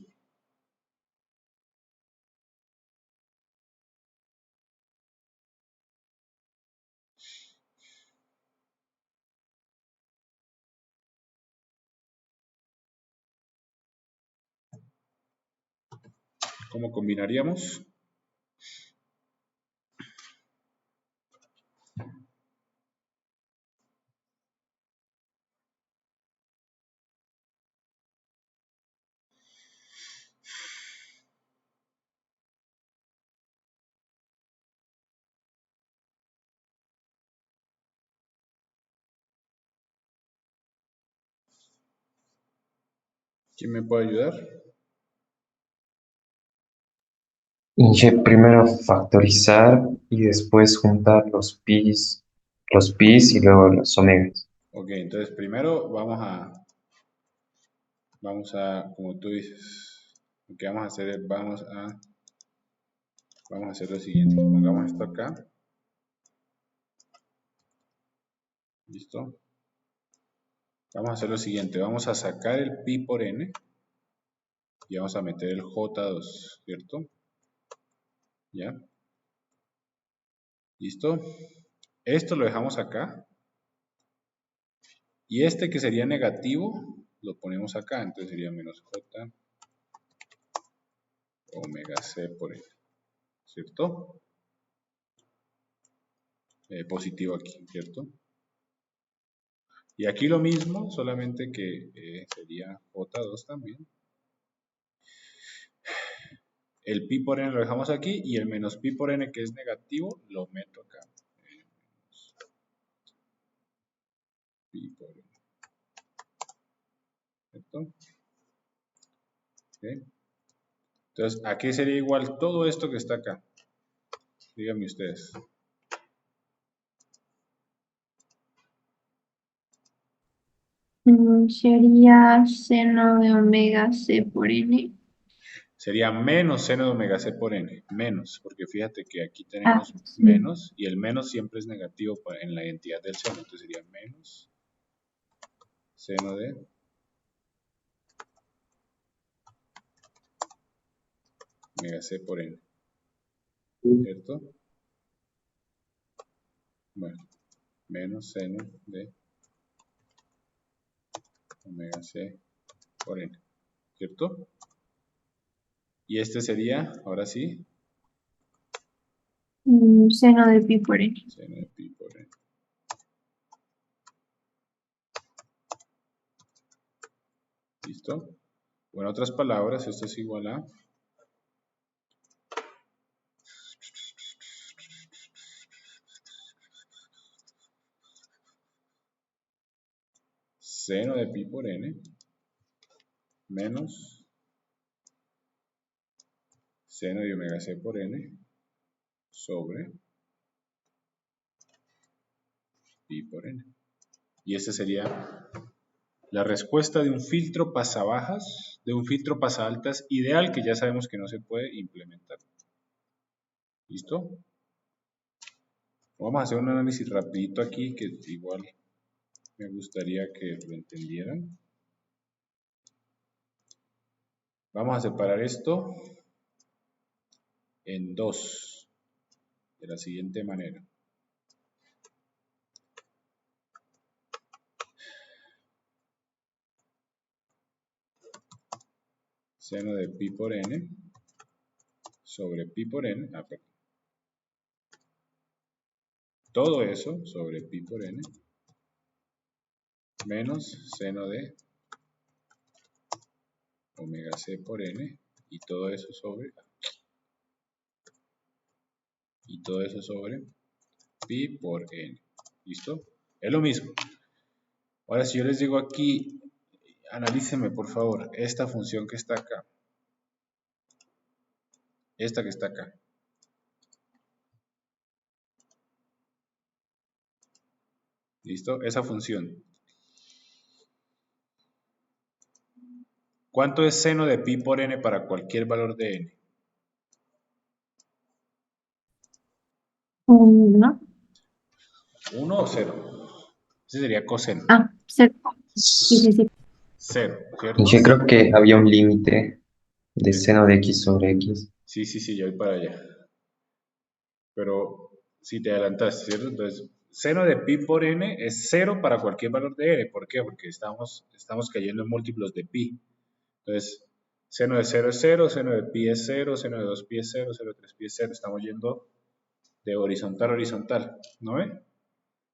¿Cómo combinaríamos? ¿Quién me puede ayudar? Inge, primero factorizar y después juntar los pis y luego los omegas. Ok, entonces primero vamos a, como tú dices, lo que vamos a hacer es, vamos a hacer lo siguiente. Pongamos esto acá. ¿Listo? Vamos a hacer lo siguiente, vamos a sacar el pi por n y vamos a meter el j2, ¿cierto? ¿Ya? ¿Listo? Esto lo dejamos acá. Y este que sería negativo, lo ponemos acá, entonces sería menos j omega c por n, ¿cierto? Positivo aquí, ¿cierto? Y aquí lo mismo, solamente que sería j2 también. El pi por n lo dejamos aquí y el menos pi por n que es negativo lo meto acá. Menos pi por n, ¿cierto? ¿Ok? Entonces, ¿a qué sería igual todo esto que está acá? Díganme ustedes. Sería seno de omega c por n. Sería menos seno de omega c por n, menos, porque fíjate que aquí Ah, tenemos sí. menos y el menos siempre es negativo en la identidad del seno, entonces sería menos seno de omega c por n, ¿cierto? Bueno, menos seno de omega c por n, ¿cierto? Y este sería, ahora sí, Seno de pi por n. seno de pi por n. ¿Listo? O en otras palabras, esto es igual a seno de pi por n menos seno de omega c por n sobre pi por n. Y esta sería la respuesta de un filtro pasabajas, de un filtro pasaltas ideal que ya sabemos que no se puede implementar. ¿Listo? Vamos a hacer un análisis rapidito aquí que igual me gustaría que lo entendieran. Vamos a separar esto en dos, de la siguiente manera. Seno de pi por n sobre pi por n, perdón. Todo eso sobre pi por n menos seno de omega c por n y todo eso sobre pi por n. ¿Listo? Es lo mismo. Ahora, si yo les digo aquí, analícenme por favor esta función que está acá. Esta que está acá. ¿Listo? Esa función. ¿Cuánto es seno de pi por n para cualquier valor de n? 1. 1 o 0. Ese sería coseno. Ah, 0. Sí, sí, sí. 0, ¿cierto? Yo creo que había un límite de seno de x sobre x. Sí, sí, sí, ya voy para allá. Pero si te adelantaste, ¿cierto? Entonces, seno de pi por n es 0 para cualquier valor de n. ¿Por qué? Porque estamos cayendo en múltiplos de pi. Entonces, seno de 0 es 0, seno de pi es 0, seno de 2 pi es 0, seno de 3 pi es 0. Estamos yendo de horizontal a horizontal, ¿no ve?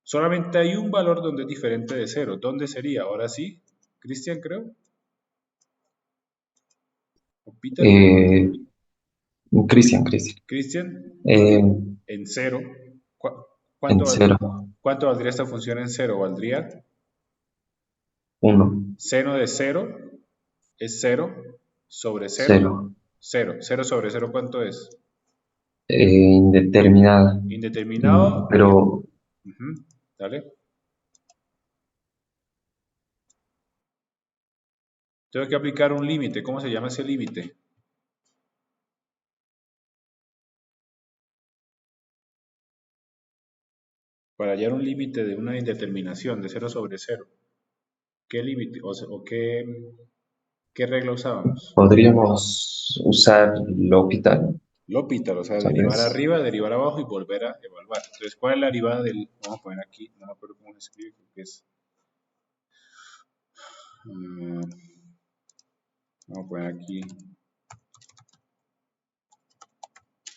Solamente hay un valor donde es diferente de 0. ¿Dónde sería? Ahora sí, Cristian, creo. ¿O Peter? Cristian. Cristian, Eh, en 0. en 0, ¿Cuánto valdría esta función en 0? Valdría 1, seno de 0 es 0 sobre 0. 0. 0. 0 sobre 0, ¿cuánto es? Indeterminada. Indeterminado. Pero Dale. Tengo que aplicar un límite. ¿Cómo se llama ese límite? Para hallar un límite de una indeterminación de 0 sobre 0. ¿qué límite o qué regla usábamos? Podríamos usar L'Hopital, L'Hopital, o sea, tal derivar vez. arriba, derivar abajo y volver a evaluar. Entonces, ¿cuál es la derivada del...? Vamos a poner aquí, no me acuerdo cómo se escribe, creo que es... vamos a poner aquí,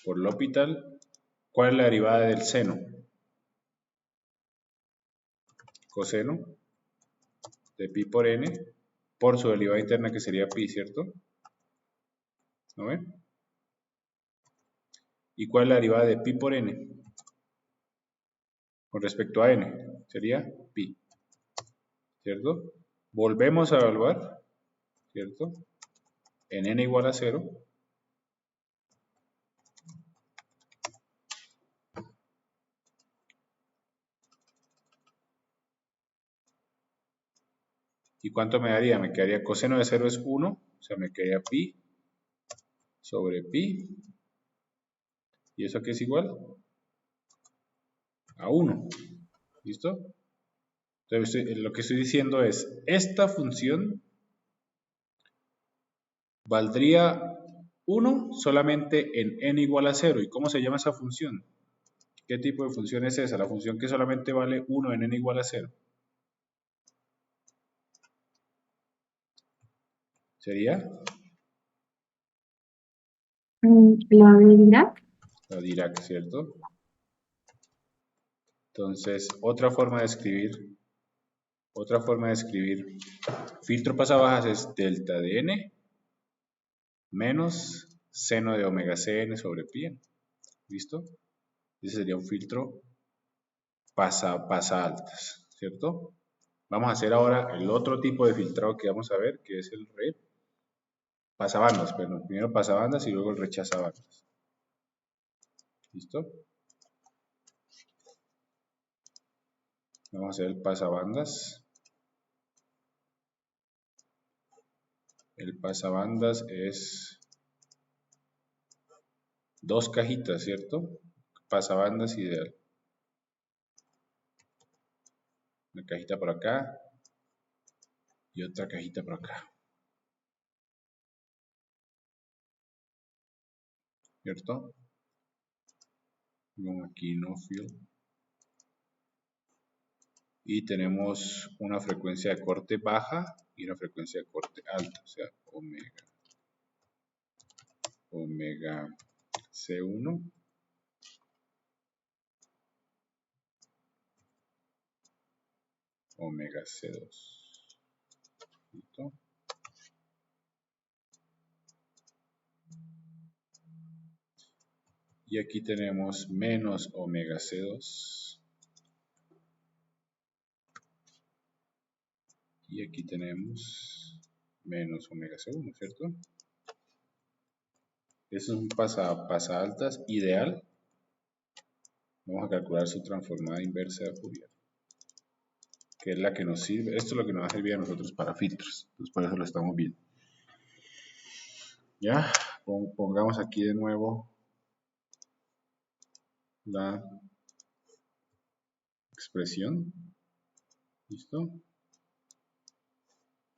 por L'Hopital, ¿cuál es la derivada del seno? Coseno de pi por n, por su derivada interna que sería pi, ¿cierto? ¿No ven? ¿Y cuál es la derivada de pi por n? Con respecto a n, sería pi, ¿cierto? Volvemos a evaluar, ¿cierto? En n igual a 0. ¿Y cuánto me daría? Me quedaría coseno de 0 es 1, o sea, me quedaría pi sobre pi. ¿Y eso qué es igual? A 1. ¿Listo? Entonces, lo que estoy diciendo es, esta función valdría 1 solamente en n igual a 0. ¿Y cómo se llama esa función? ¿Qué tipo de función es esa? La función que solamente vale 1 en n igual a 0. ¿Sería? La de Dirac. La Dirac, ¿cierto? Entonces, otra forma de escribir filtro pasabajas es delta de n menos seno de omega cn sobre pi n. ¿Listo? Ese sería un filtro pasa altas, ¿cierto? Vamos a hacer ahora el otro tipo de filtrado que vamos a ver, que es el pasabandas, perdón. Primero pasabandas y luego el rechazabandas. ¿Listo? Vamos a hacer el pasabandas. El pasabandas es dos cajitas, ¿cierto? Pasabandas ideal. Una cajita por acá y otra cajita por acá. ¿Cierto? Pongo aquí no fill. Y tenemos una frecuencia de corte baja y una frecuencia de corte alta, o sea, omega C1 omega C2. ¿Listo? Y aquí tenemos menos omega C2. Y aquí tenemos menos omega C1, ¿cierto? Eso es un pasa altas ideal. Vamos a calcular su transformada inversa de Fourier, que es la que nos sirve. Esto es lo que nos va a servir a nosotros para filtros. Entonces por eso lo estamos viendo. Ya, pongamos aquí de nuevo la expresión. ¿Listo?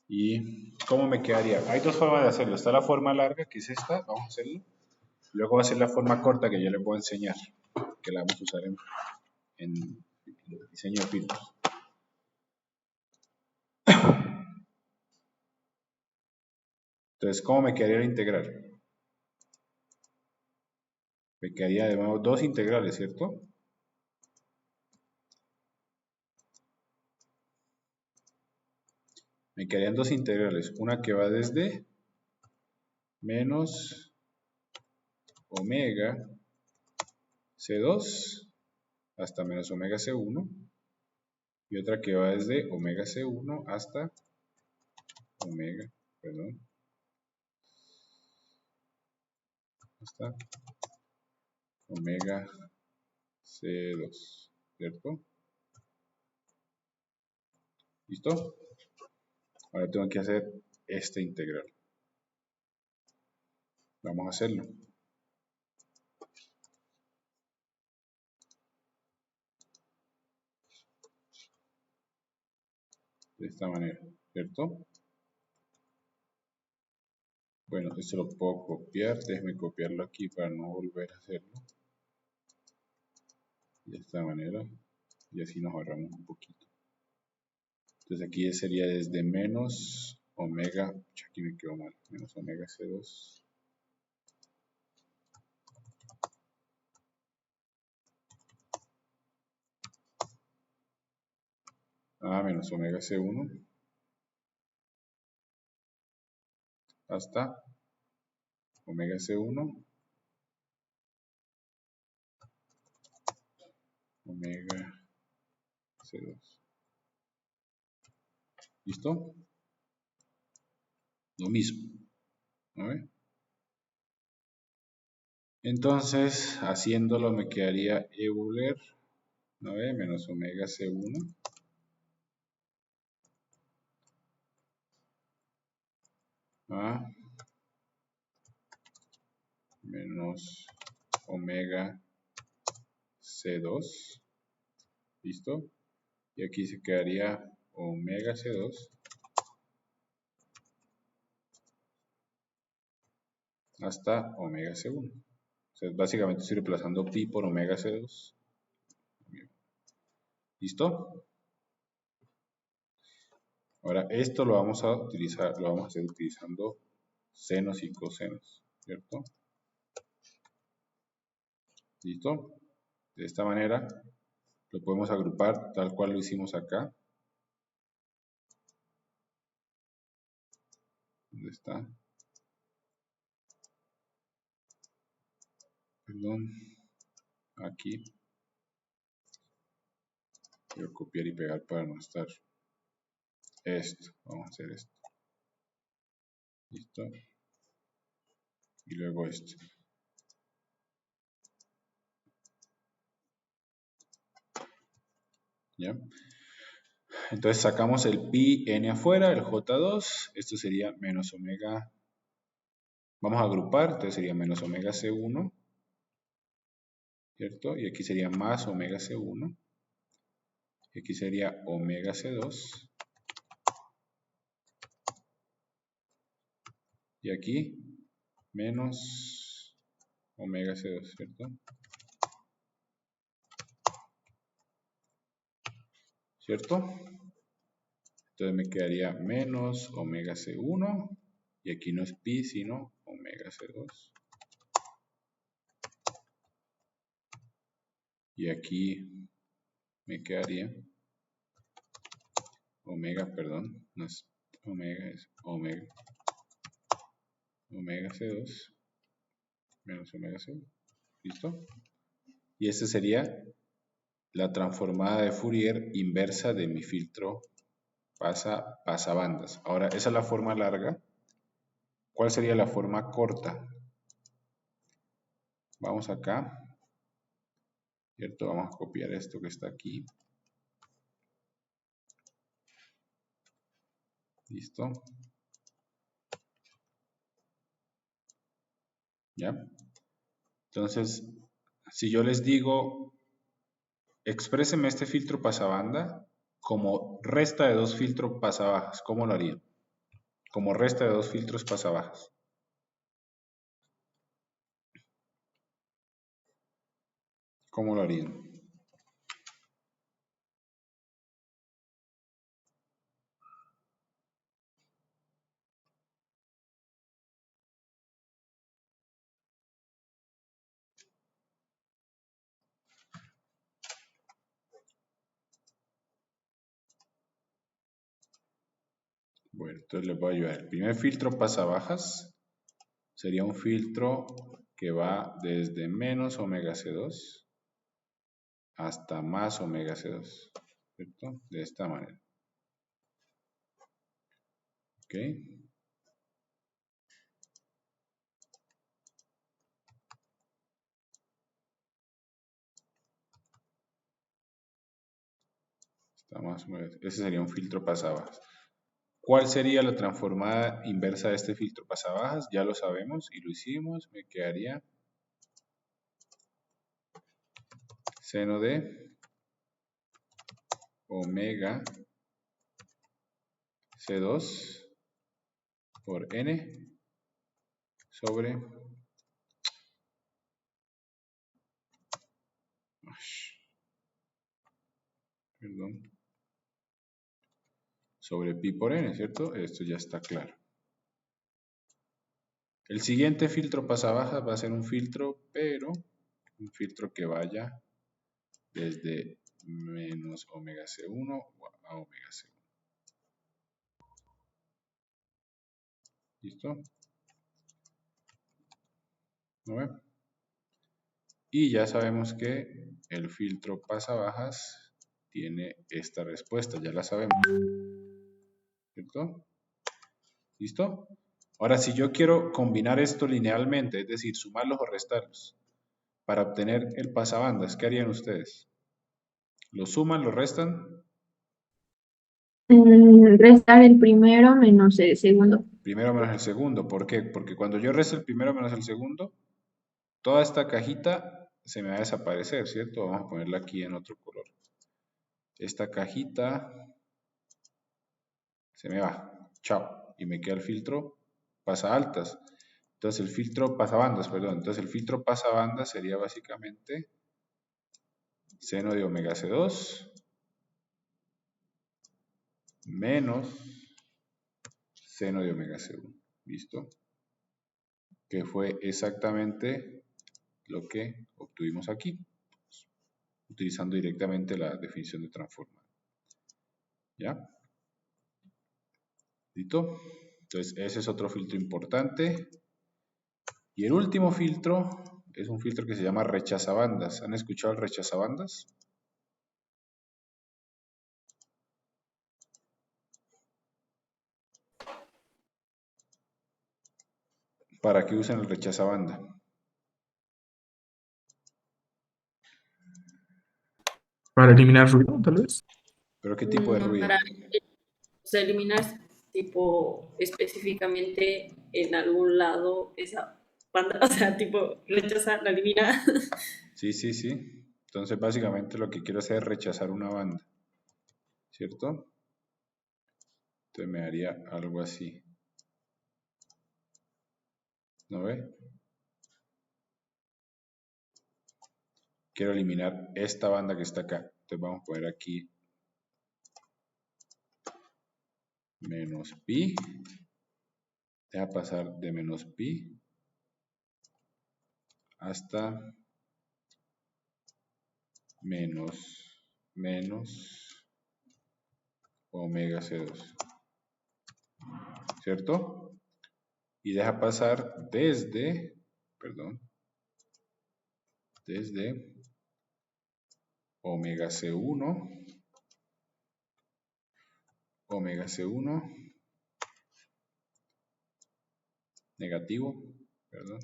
¿Y cómo me quedaría? Hay dos formas de hacerlo. Está la forma larga, que es esta. Vamos a hacerlo. Luego va a ser la forma corta, que yo les voy a enseñar, que la vamos a usar en el diseño de filtros. Entonces, ¿cómo me quedaría la integral? Me quedaría de nuevo dos integrales, ¿cierto? Me quedarían dos integrales. Una que va desde menos omega C2 hasta menos omega C1. Y otra que va desde omega C1 hasta hasta omega C2, ¿cierto? ¿Listo? Ahora tengo que hacer esta integral. Vamos a hacerlo. De esta manera, ¿cierto? Bueno, esto lo puedo copiar, déjeme copiarlo aquí para no volver a hacerlo. De esta manera, y así nos ahorramos un poquito. Entonces aquí sería desde menos omega, aquí me quedó mal, menos omega C2. Menos omega C1 hasta omega C1, omega C2. ¿Listo? Lo mismo. ¿No ve? Entonces, haciéndolo me quedaría Euler, ¿no ve? Menos omega C1. Menos omega C2. ¿Listo? Y aquí se quedaría omega C2 hasta omega C1. Entonces, básicamente estoy reemplazando pi por omega C2. ¿Listo? Ahora, esto lo vamos a utilizar, lo vamos a hacer utilizando senos y cosenos, ¿cierto? ¿Listo? De esta manera lo podemos agrupar tal cual lo hicimos acá. ¿Dónde está? Perdón. Aquí. Voy a copiar y pegar para no estar. Esto. Vamos a hacer esto. ¿Listo? Y luego esto. ¿Ya? Entonces sacamos el pi n afuera, el J2. Esto sería menos omega. Vamos a agrupar. Entonces sería menos omega C1. ¿Cierto? Y aquí sería más omega C1. Y aquí sería omega C2. Y aquí menos omega C2, ¿cierto? ¿Cierto? Entonces me quedaría menos omega C1. Y aquí no es pi, sino omega C2. Y aquí me quedaría omega, perdón, no es omega, es omega. Omega C2 menos omega C1. ¿Listo? Y esta sería la transformada de Fourier inversa de mi filtro pasabandas. Ahora, esa es la forma larga. ¿Cuál sería la forma corta? Vamos acá. ¿Cierto? Vamos a copiar esto que está aquí. ¿Listo? ¿Ya? Entonces, si yo les digo, expréseme este filtro pasabanda como resta de dos filtros pasabajas, ¿cómo lo harían? Como resta de dos filtros pasabajas. ¿Cómo lo harían? Bueno, entonces les voy a ayudar. El primer filtro pasabajas sería un filtro que va desde menos omega C2 hasta más omega C2, ¿cierto? De esta manera. ¿Ok? Está más omega. Ese sería un filtro pasabajas. ¿Cuál sería la transformada inversa de este filtro pasabajas? Ya lo sabemos y lo hicimos. Me quedaría seno de omega C2 por N sobre perdón, sobre pi por n, ¿cierto? Esto ya está claro. El siguiente filtro pasabajas va a ser un filtro, pero un filtro que vaya desde menos omega C1 a omega C1. ¿Listo? ¿No ven? Y ya sabemos que el filtro pasabajas tiene esta respuesta, ya la sabemos. ¿Cierto? ¿Listo? Ahora, si yo quiero combinar esto linealmente, es decir, sumarlos o restarlos, para obtener el pasabandas, ¿qué harían ustedes? ¿Lo suman, lo restan? Restar el primero menos el segundo. Primero menos el segundo. ¿Por qué? Porque cuando yo resto el primero menos el segundo, toda esta cajita se me va a desaparecer, ¿cierto? Vamos a ponerla aquí en otro color. Esta cajita se me va. Chao. Y me queda el filtro pasa altas. Entonces el filtro pasa bandas, perdón. Entonces el filtro pasa bandas sería básicamente seno de omega C2 menos seno de omega C1. ¿Listo? Que fue exactamente lo que obtuvimos aquí, utilizando directamente la definición de transformada. ¿Ya? ¿Listo? Entonces ese es otro filtro importante. Y el último filtro es un filtro que se llama rechazabandas. ¿Han escuchado el rechazabandas? ¿Para qué usan el rechazabanda? Para eliminar ruido, tal vez. ¿Pero qué tipo de No, ruido? para eliminar tipo específicamente en algún lado esa banda, o sea, tipo rechaza, la elimina. Sí, sí, sí. Entonces básicamente lo que quiero hacer es rechazar una banda, ¿cierto? Entonces me haría algo así. ¿No ve? Quiero eliminar esta banda que está acá. Entonces vamos a poner aquí menos pi. Deja pasar de menos pi hasta menos omega C2. ¿Cierto? Y deja pasar desde, perdón, desde omega C1, negativo, perdón,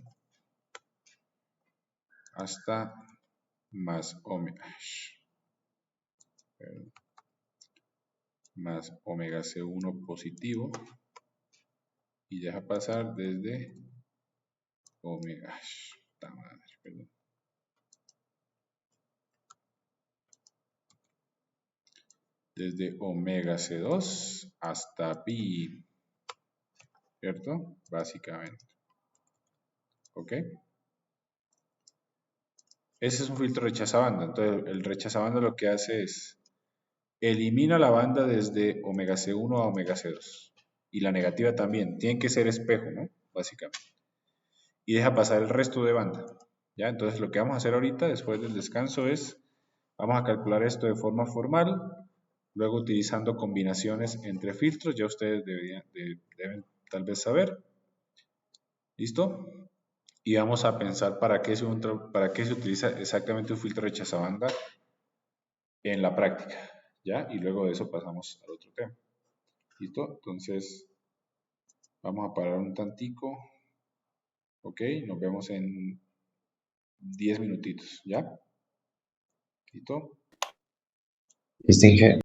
hasta más omega C1 positivo y deja pasar desde omega, perdón, desde omega C2 hasta pi, ¿cierto? Básicamente, ¿ok? Ese es un filtro rechazabanda. Entonces el rechazabanda lo que hace es elimina la banda desde omega C1 a omega C2 y la negativa también, tiene que ser espejo, ¿no? Básicamente. Y deja pasar el resto de banda, ¿ya? Entonces lo que vamos a hacer ahorita después del descanso es, vamos a calcular esto de forma formal, luego utilizando combinaciones entre filtros, ya ustedes deben tal vez saber, ¿listo? Y vamos a pensar para qué se utiliza exactamente un filtro rechazabanda en la práctica, ¿ya? Y luego de eso pasamos al otro tema, ¿listo? Entonces vamos a parar un tantico, ¿ok? Nos vemos en 10 minutitos, ¿ya? ¿Listo? Distingue. ¿Listo?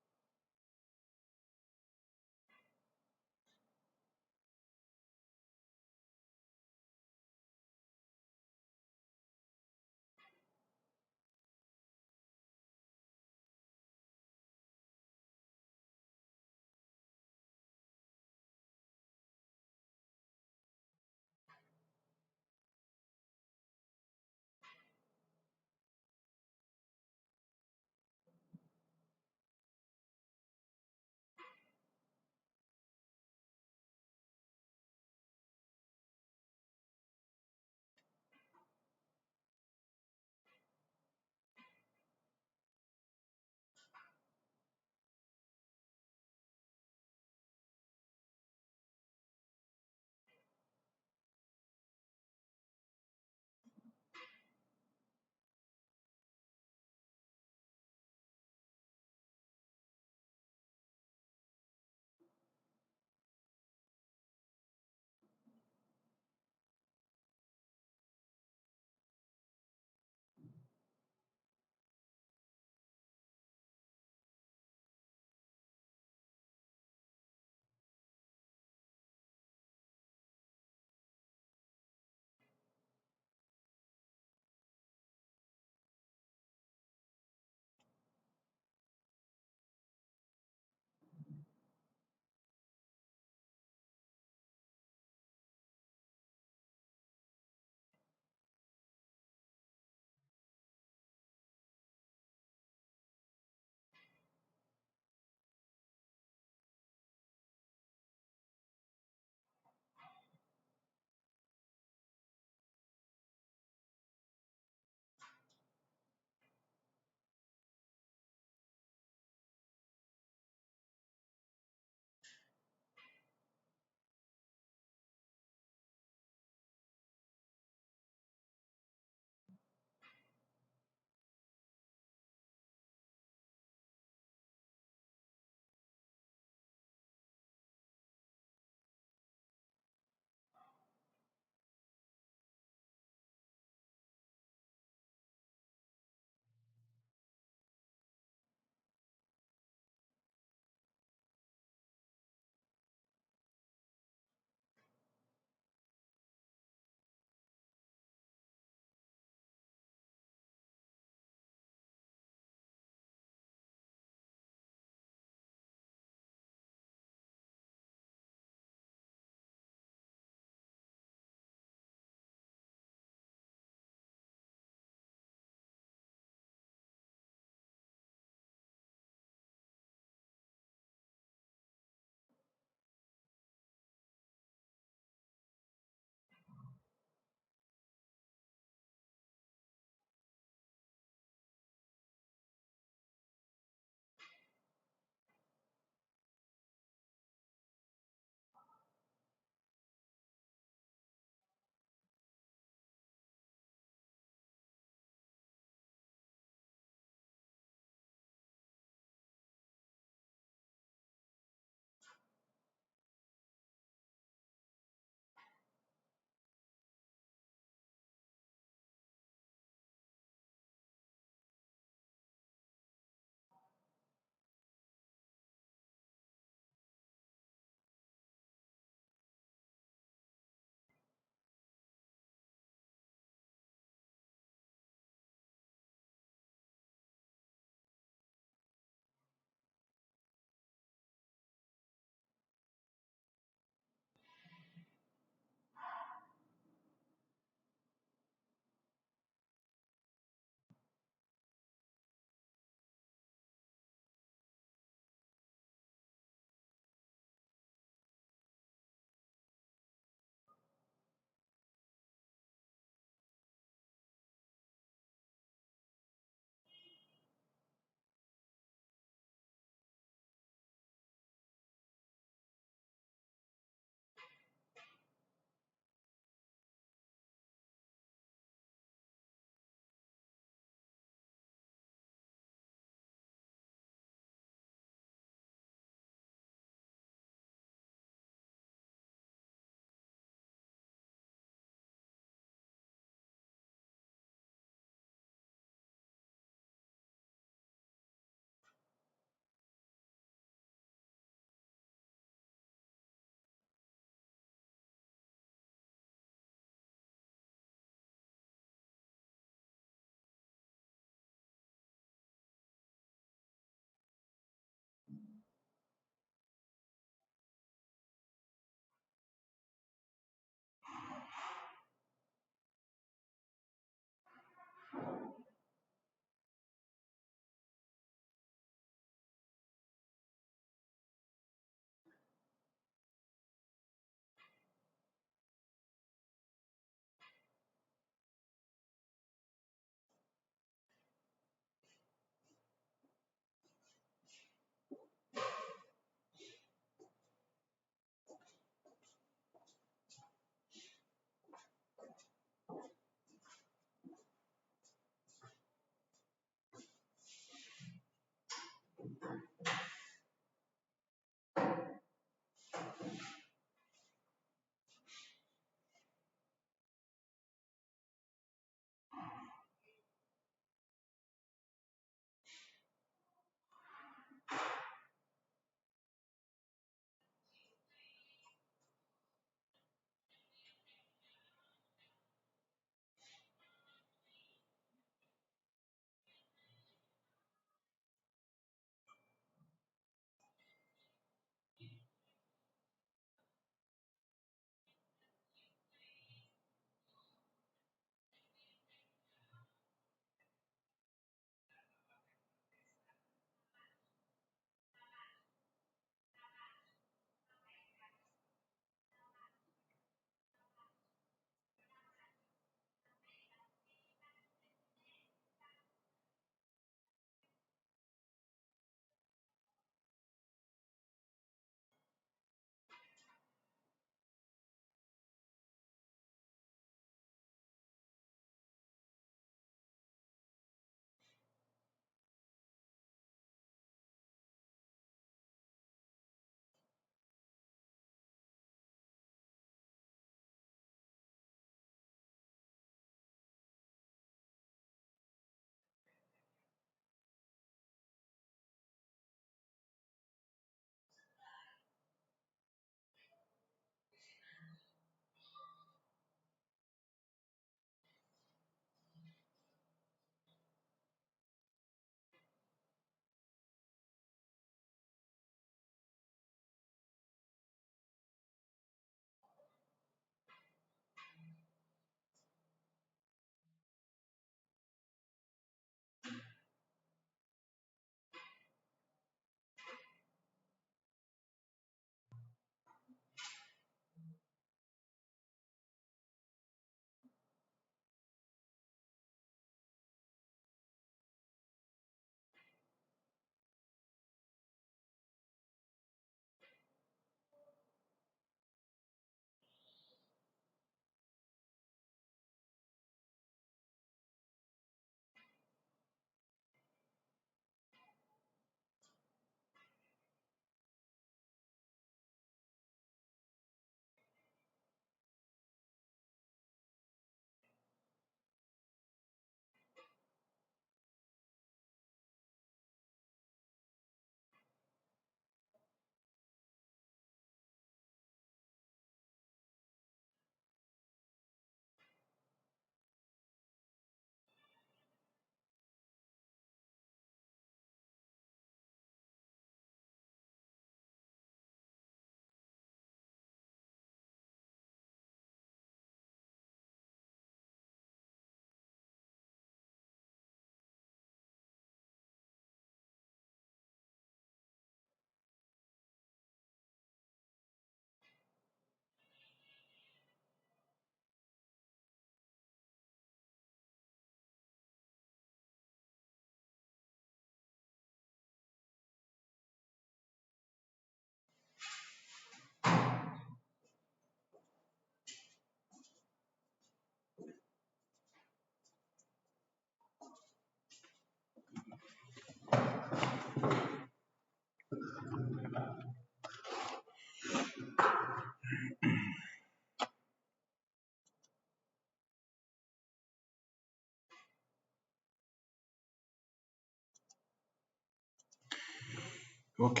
Ok,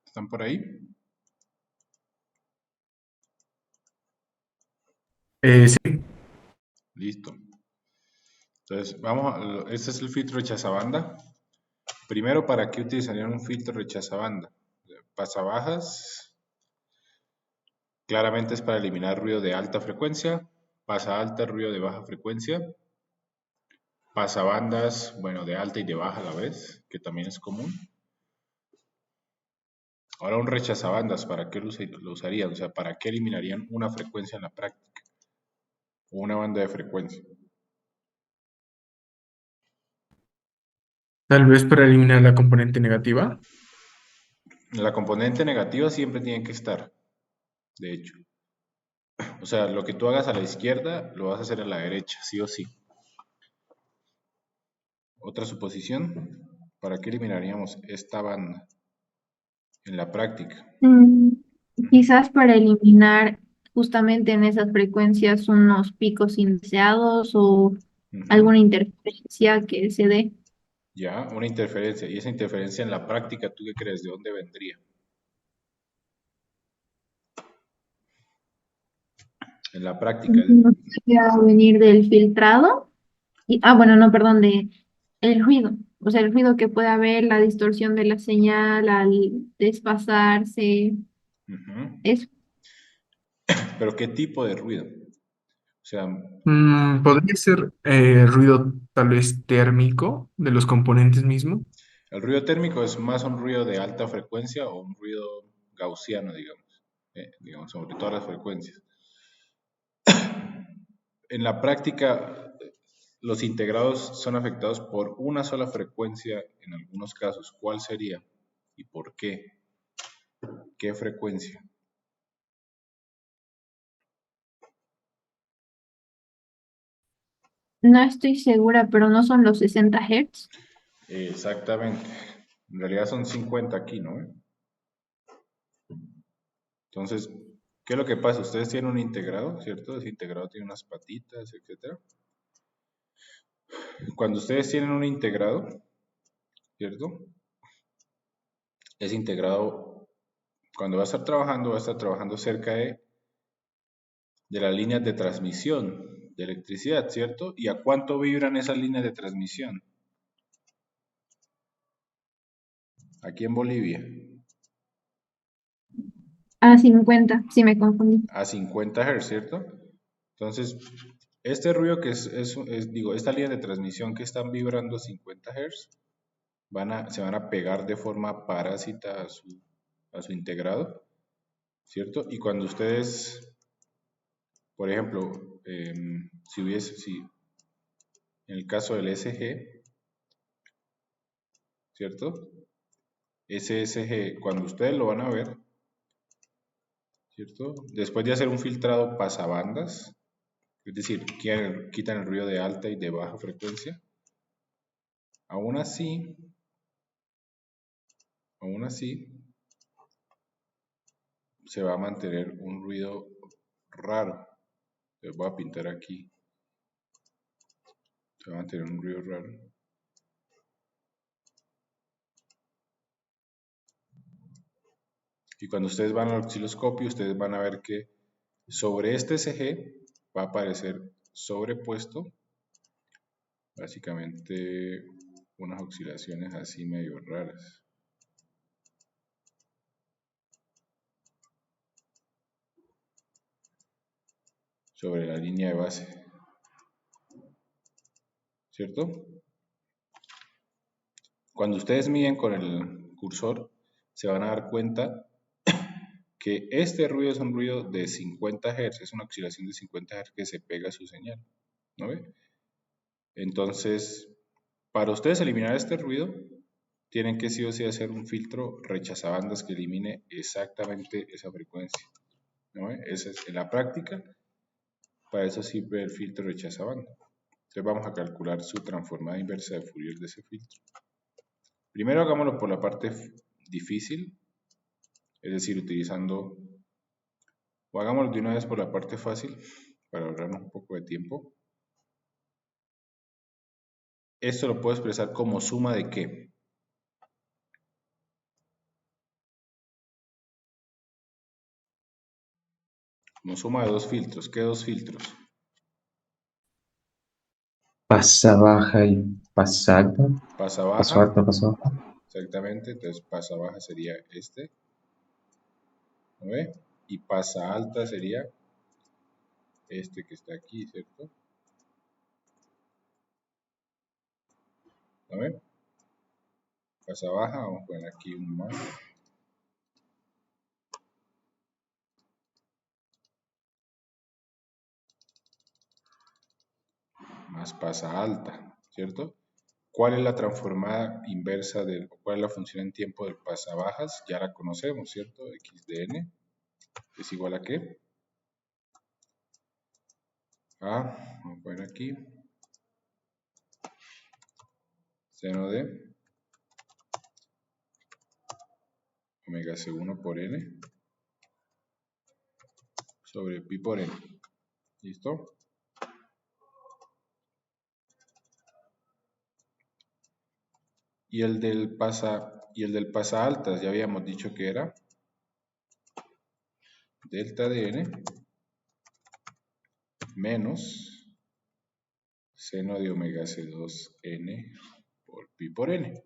¿están por ahí? Sí. Listo. Entonces, este es el filtro rechazabanda. Primero, ¿para qué utilizarían un filtro rechazabanda? Pasabajas, claramente es para eliminar ruido de alta frecuencia. Pasa alta, ruido de baja frecuencia. Pasabandas, bueno, de alta y de baja a la vez, que también es común. Ahora un rechazabandas, ¿para qué lo usarían? O sea, ¿para qué eliminarían una frecuencia en la práctica? O una banda de frecuencia. Tal vez para eliminar la componente negativa. La componente negativa siempre tiene que estar, de hecho. O sea, lo que tú hagas a la izquierda, lo vas a hacer a la derecha, sí o sí. Otra suposición, ¿para qué eliminaríamos esta banda en la práctica? Mm, Ujú, Quizás para eliminar justamente en esas frecuencias unos picos indeseados o ujú. alguna interferencia que se dé. Ya, una interferencia. ¿Y esa interferencia en la práctica, tú qué crees? ¿De dónde vendría? En la práctica. No podría venir del filtrado. Bueno, no, perdón, de el ruido. O sea, el ruido que puede haber, la distorsión de la señal al desfasarse. Ujú. Es, Pero ¿qué tipo de ruido? O sea, Podría ser ruido tal vez térmico de los componentes mismos. el ruido térmico es más un ruido de alta frecuencia o un ruido gaussiano, digamos, sobre todas las frecuencias. En la práctica, los integrados son afectados por una sola frecuencia en algunos casos. ¿Cuál sería y por qué? ¿Qué frecuencia? no estoy segura, pero no son los 60 Hz. Exactamente. En realidad son 50 aquí, ¿no? Entonces, ¿qué es lo que pasa? Ustedes tienen un integrado, ¿cierto? Ese integrado tiene unas patitas, etcétera. Cuando ustedes tienen un integrado, ¿cierto? Ese integrado, cuando va a estar trabajando cerca de las líneas de transmisión de electricidad, ¿cierto? ¿Y a cuánto vibran esas líneas de transmisión? Aquí en Bolivia, A 50, sí me confundí. a 50 Hz, ¿cierto? Entonces, este ruido que digo, esta línea de transmisión que están vibrando a 50 Hz, se van a pegar de forma parásita a su integrado, ¿cierto? Y cuando ustedes, por ejemplo, si en el caso del SG, ¿cierto? Ese SG, cuando ustedes lo van a ver, ¿cierto? Después de hacer un filtrado pasabandas, es decir, quitan el ruido de alta y de baja frecuencia, aún así, aún así, se va a mantener un ruido raro. Les voy a pintar aquí. Se va a mantener un ruido raro. Y cuando ustedes van al osciloscopio, ustedes van a ver que sobre este SG va a aparecer sobrepuesto, básicamente unas oscilaciones así medio raras. Sobre la línea de base, ¿cierto? Cuando ustedes miden con el cursor, se van a dar cuenta que este ruido es un ruido de 50 Hz, es una oscilación de 50 Hz que se pega a su señal, ¿no ve? Entonces, para ustedes eliminar este ruido, tienen que sí o sí hacer un filtro rechazabandas que elimine exactamente esa frecuencia, ¿no ve? Esa es, en la práctica, para eso sirve el filtro rechazabandas. Entonces vamos a calcular su transformada inversa de Fourier de ese filtro. Primero hagámoslo por la parte difícil, es decir, o hagámoslo de una vez por la parte fácil, para ahorrarnos un poco de tiempo. Esto lo puedo expresar como suma de ¿qué? Nos suma de dos filtros. ¿Qué dos filtros? Pasa baja y pasa alta. Pasa Paso baja. alta, paso baja. Exactamente. Entonces pasa baja sería este. ¿No ve? Y pasa alta sería este que está aquí, ¿cierto? ¿No ve? Pasa baja. Vamos a poner aquí un más. Más pasa alta, ¿cierto? ¿Cuál es la transformada inversa cuál es la función en tiempo del pasabajas? Ya la conocemos, ¿cierto? X de n es igual a ¿qué? Vamos a poner aquí, seno de omega C1 por n sobre pi por n. ¿Listo? Y el del pasa altas, ya habíamos dicho que era delta de n menos seno de omega C2 n por pi por n.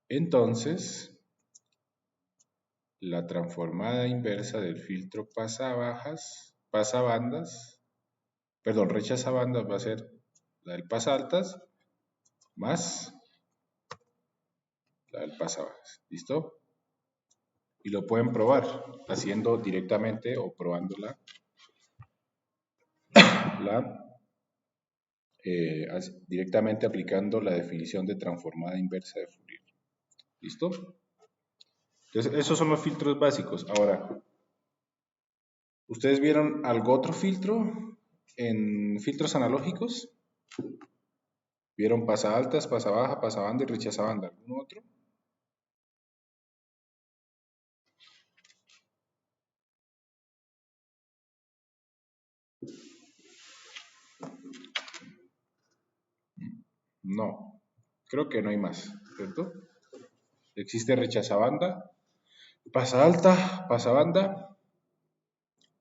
Entonces, la transformada inversa del filtro rechazabandas va a ser la del pasaltas más la del pasabajas. ¿Listo? Y lo pueden probar haciendo directamente o probándola directamente aplicando la definición de transformada inversa de Fourier. ¿Listo? Entonces, esos son los filtros básicos. Ahora, ¿ustedes vieron algún otro filtro en filtros analógicos? ¿Vieron pasa altas, pasa baja, pasa banda y rechaza banda? ¿Algún otro? No, creo que no hay más, ¿cierto? Existe rechaza banda, pasa alta, pasa banda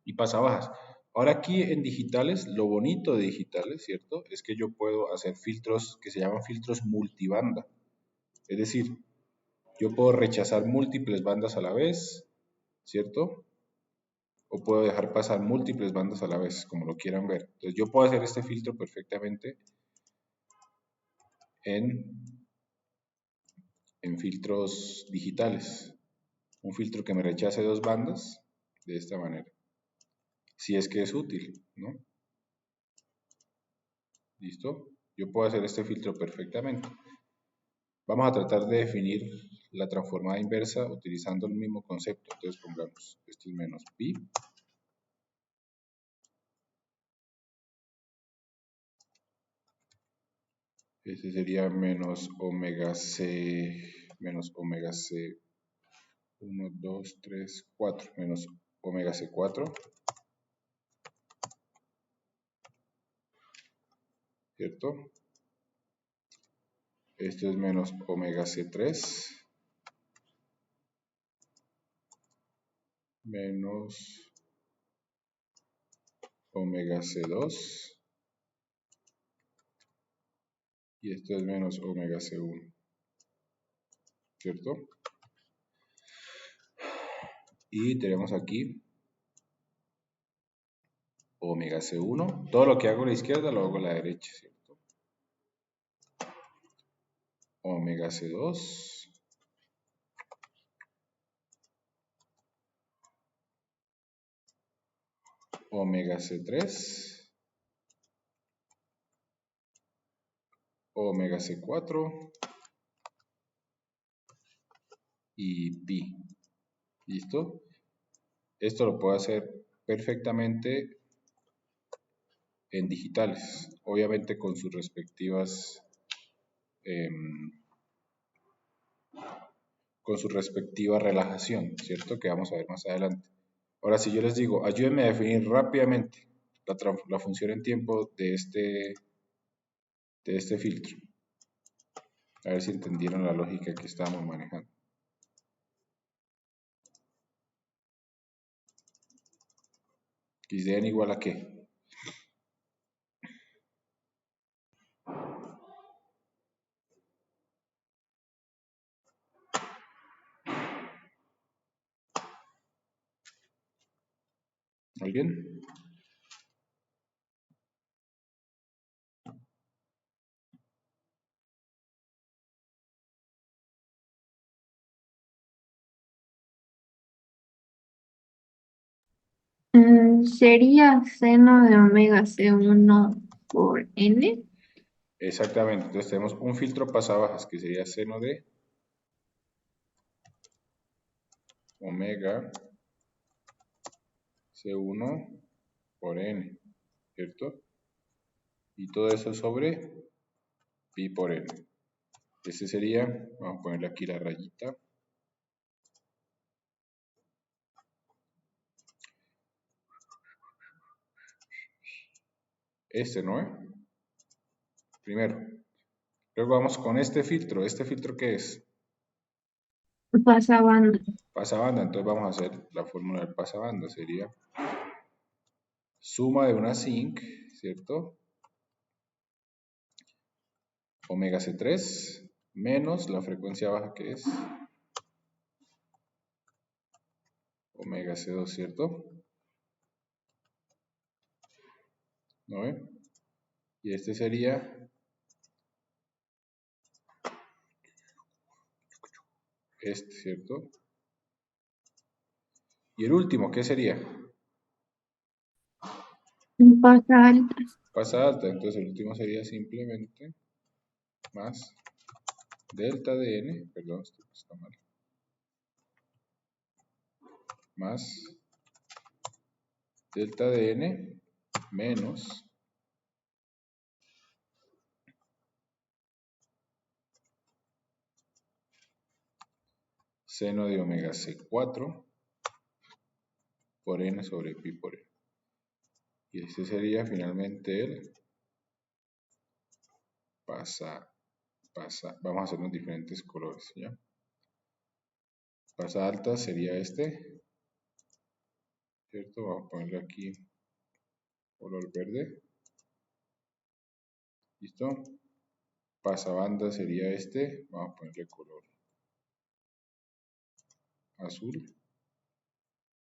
y pasa bajas. Ahora aquí en digitales, lo bonito de digitales, ¿cierto? Es que yo puedo hacer filtros que se llaman filtros multibanda. Es decir, yo puedo rechazar múltiples bandas a la vez, ¿cierto? O puedo dejar pasar múltiples bandas a la vez, como lo quieran ver. Entonces yo puedo hacer este filtro perfectamente en filtros digitales. Un filtro que me rechace dos bandas, de esta manera. Si es que es útil, ¿no? ¿Listo? Yo puedo hacer este filtro perfectamente. Vamos a tratar de definir la transformada inversa utilizando el mismo concepto. Entonces pongamos, esto es menos pi. Este sería menos omega c 1, 2, 3, 4, menos omega C4, ¿cierto? Esto es menos omega C3, menos omega C2, y esto es menos omega C1, ¿cierto? Y tenemos aquí omega C1. Todo lo que hago a la izquierda lo hago a la derecha, ¿cierto? Omega C2. Omega C3. Omega C4. Y pi. ¿Listo? Esto lo puedo hacer perfectamente en digitales, obviamente con sus respectivas con su respectiva relajación, ¿cierto? Que vamos a ver más adelante. Ahora, si yo les digo, ayúdenme a definir rápidamente la función en tiempo de este filtro. A ver si entendieron la lógica que estamos manejando. ¿X de n igual a qué? ¿Alguien? Sería seno de omega C1 por n. Exactamente, entonces tenemos un filtro pasabajas que sería seno de omega C1 por n, ¿cierto? Y todo eso sobre pi por n. Este sería, vamos a ponerle aquí la rayita. Este, ¿no? Primero. Luego vamos con este filtro. ¿Este filtro qué es? Pasabanda. Pasabanda. Entonces vamos a hacer la fórmula del pasabanda. Sería suma de una zinc, ¿cierto? Omega C3 menos la frecuencia baja que es omega C2, ¿cierto? ¿No ve? Y este sería este, ¿cierto? Y el último, ¿qué sería? Pasa alta. Pasa alta, entonces el último sería simplemente más delta de n, perdón, esto está mal, más delta de n menos seno de omega C4 por n sobre pi por n. Y este sería finalmente el vamos a hacer unos diferentes colores, ¿ya? Pasa alta sería este, ¿cierto? Vamos a ponerle aquí color verde. ¿Listo? Pasabanda sería este, vamos a ponerle color azul.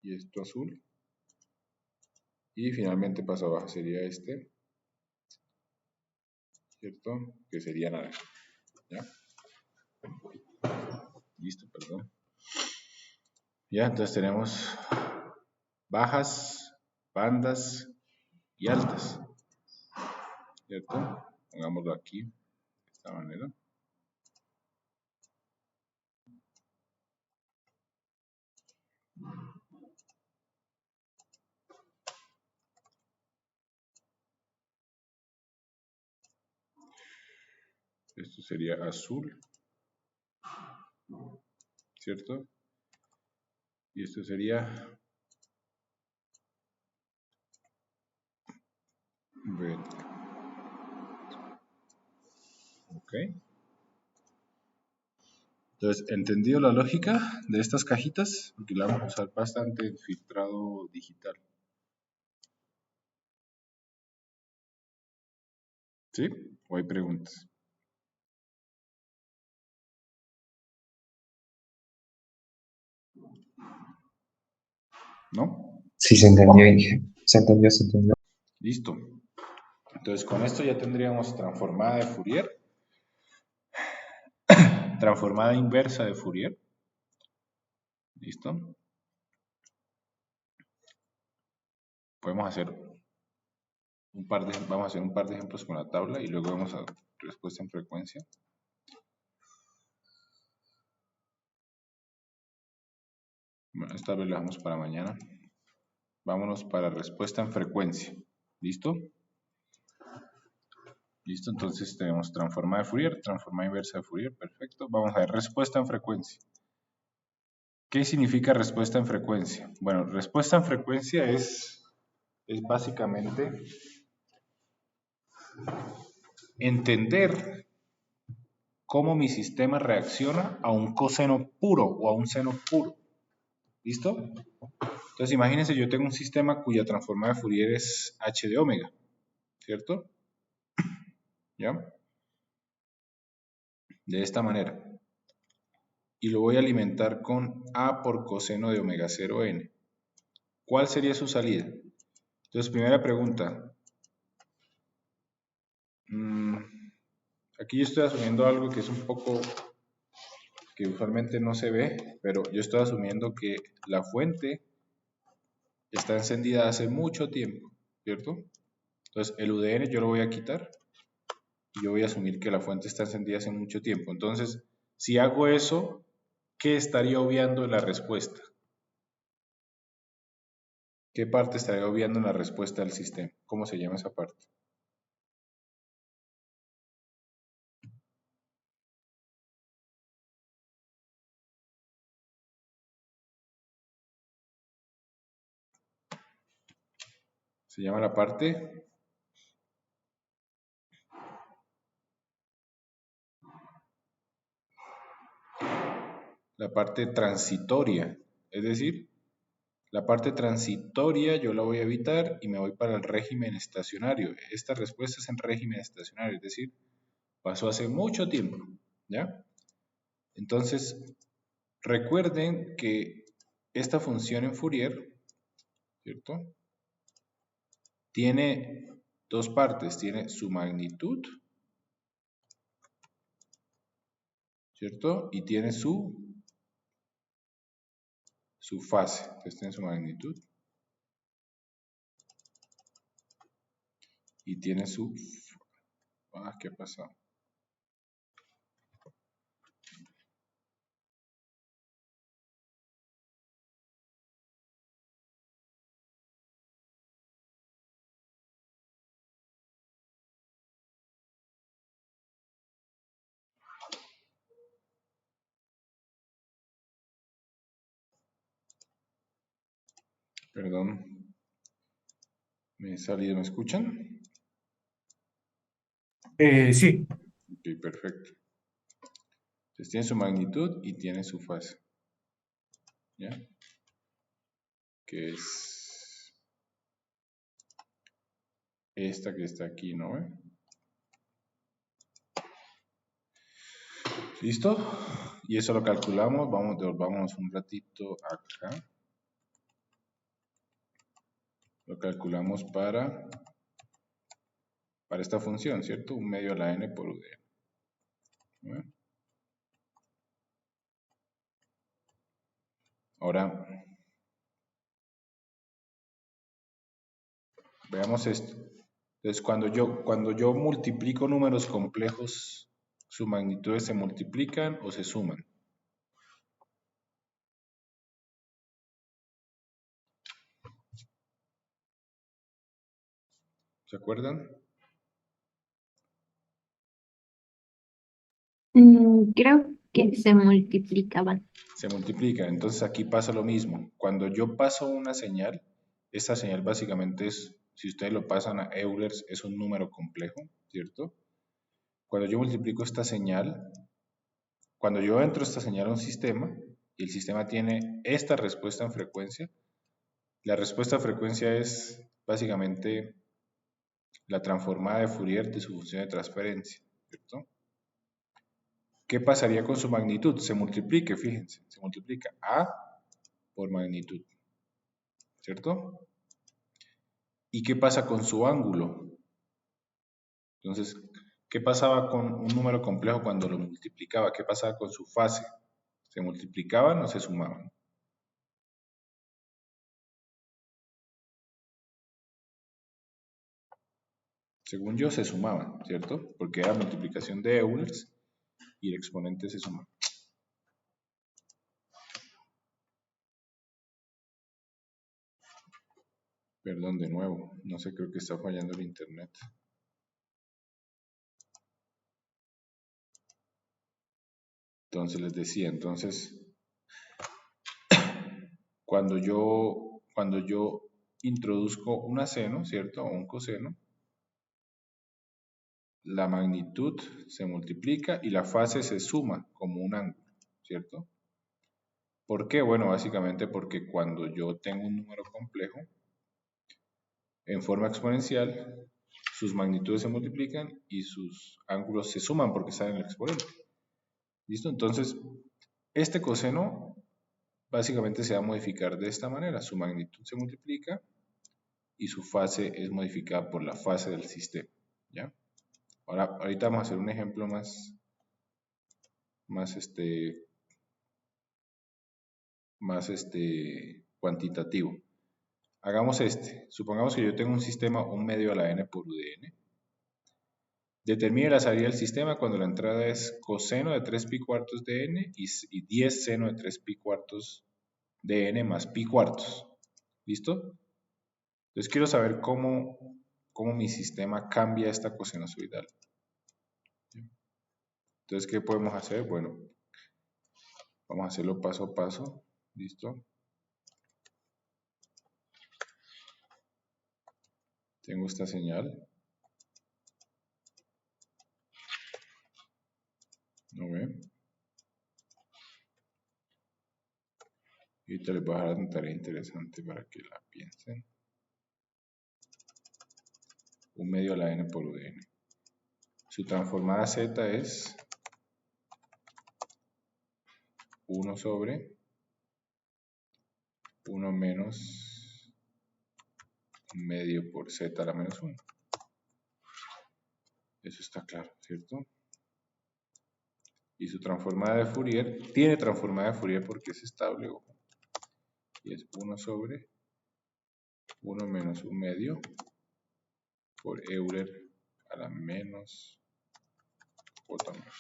Y esto azul. Y finalmente pasabaja sería este, ¿cierto? Que sería naranja, ¿ya? Listo, perdón. Ya, entonces tenemos bajas, bandas y altas, ¿cierto? Pongámoslo aquí, de esta manera. Esto sería azul, ¿cierto? Y esto sería verde. ¿Ok? Entonces, ¿entendido la lógica de estas cajitas? Porque la vamos a usar bastante en filtrado digital. ¿Sí? ¿O hay preguntas? ¿No? Sí, se entendió, Inge. Se entendió, se entendió. Listo. Entonces, con esto ya tendríamos transformada de Fourier, transformada inversa de Fourier. ¿Listo? Podemos hacer vamos a hacer un par de ejemplos con la tabla y luego vamos a respuesta en frecuencia. Bueno, esta vez la dejamos para mañana. Vámonos para respuesta en frecuencia. ¿Listo? Listo, entonces tenemos transformada de Fourier, transformada inversa de Fourier, perfecto. Vamos a ver respuesta en frecuencia. ¿Qué significa respuesta en frecuencia? Bueno, respuesta en frecuencia es básicamente entender cómo mi sistema reacciona a un coseno puro o a un seno puro. ¿Listo? Entonces imagínense, yo tengo un sistema cuya transformada de Fourier es h de omega, ¿cierto? ¿Ya? De esta manera. Y lo voy a alimentar con a por coseno de omega 0 n. ¿Cuál sería su salida? Entonces, primera pregunta. Aquí yo estoy asumiendo algo que es un poco, que usualmente no se ve, pero yo estoy asumiendo que la fuente está encendida hace mucho tiempo, ¿cierto? Entonces, el UDN yo lo voy a quitar y yo voy a asumir que la fuente está encendida hace mucho tiempo. Entonces, si hago eso, ¿qué estaría obviando en la respuesta? ¿Qué parte estaría obviando en la respuesta del sistema? ¿Cómo se llama esa parte? Se llama la parte transitoria, es decir, la parte transitoria yo la voy a evitar y me voy para el régimen estacionario. Esta respuesta es en régimen estacionario, es decir, pasó hace mucho tiempo, ¿ya? Entonces, recuerden que esta función en Fourier, ¿cierto? Tiene dos partes, tiene su magnitud, ¿cierto? Y tiene su fase, entonces tiene su magnitud y tiene su... ¿qué ha pasado? Perdón, me he salido, ¿me escuchan? Sí. Ok, perfecto. Entonces tiene su magnitud y tiene su fase, ¿ya? Que es esta que está aquí, ¿no? ¿Listo? Y eso lo calculamos, devolvamos un ratito acá. Lo calculamos para esta función, ¿cierto? 1 medio a la n por UDN. ¿No? Ahora, veamos esto. Entonces, cuando yo multiplico números complejos, ¿sus magnitudes se multiplican o se suman? ¿Se acuerdan? Creo que se multiplicaban. Se multiplican. Entonces aquí pasa lo mismo. Cuando yo paso una señal, esta señal básicamente es, si ustedes lo pasan a Eulers, es un número complejo, ¿cierto? Cuando yo multiplico esta señal, cuando yo entro esta señal a un sistema, y el sistema tiene esta respuesta en frecuencia, la respuesta a frecuencia es básicamente la transformada de Fourier de su función de transferencia, ¿cierto? ¿Qué pasaría con su magnitud? Se multiplique, fíjense, se multiplica A por magnitud, ¿cierto? ¿Y qué pasa con su ángulo? Entonces, ¿qué pasaba con un número complejo cuando lo multiplicaba? ¿Qué pasaba con su fase? ¿Se multiplicaban o se sumaban? Según yo, se sumaban, ¿cierto? Porque era multiplicación de Eulers y el exponente se suma. Perdón, de nuevo, no sé, creo que está fallando el internet. Entonces les decía, cuando yo introduzco un seno, ¿cierto? O un coseno, la magnitud se multiplica y la fase se suma como un ángulo, ¿cierto? ¿Por qué? Bueno, básicamente porque cuando yo tengo un número complejo, en forma exponencial, sus magnitudes se multiplican y sus ángulos se suman porque están en el exponente. ¿Listo? Entonces, este coseno básicamente se va a modificar de esta manera. Su magnitud se multiplica y su fase es modificada por la fase del sistema. ¿Ya? Ahorita vamos a hacer un ejemplo más cuantitativo. Hagamos supongamos que yo tengo un sistema 1 medio a la n por u de n. Determine la salida del sistema cuando la entrada es coseno de 3 pi cuartos de n y 10 seno de 3 pi cuartos de n más pi cuartos. ¿Listo? Entonces quiero saber cómo mi sistema cambia esta cosenoidal. Entonces, ¿qué podemos hacer? Bueno, vamos a hacerlo paso a paso. ¿Listo? Tengo esta señal. ¿No ven? Y ahorita les voy a dejar una tarea interesante para que la piensen. 1 medio a la n por u de n. Su transformada z es 1 sobre 1 menos 1 medio por z a la menos 1. Eso está claro, ¿cierto? Y su transformada de Fourier, tiene transformada de Fourier porque es estable, ojo. Y es 1 sobre 1 menos 1 medio por Euler a la menos j menos.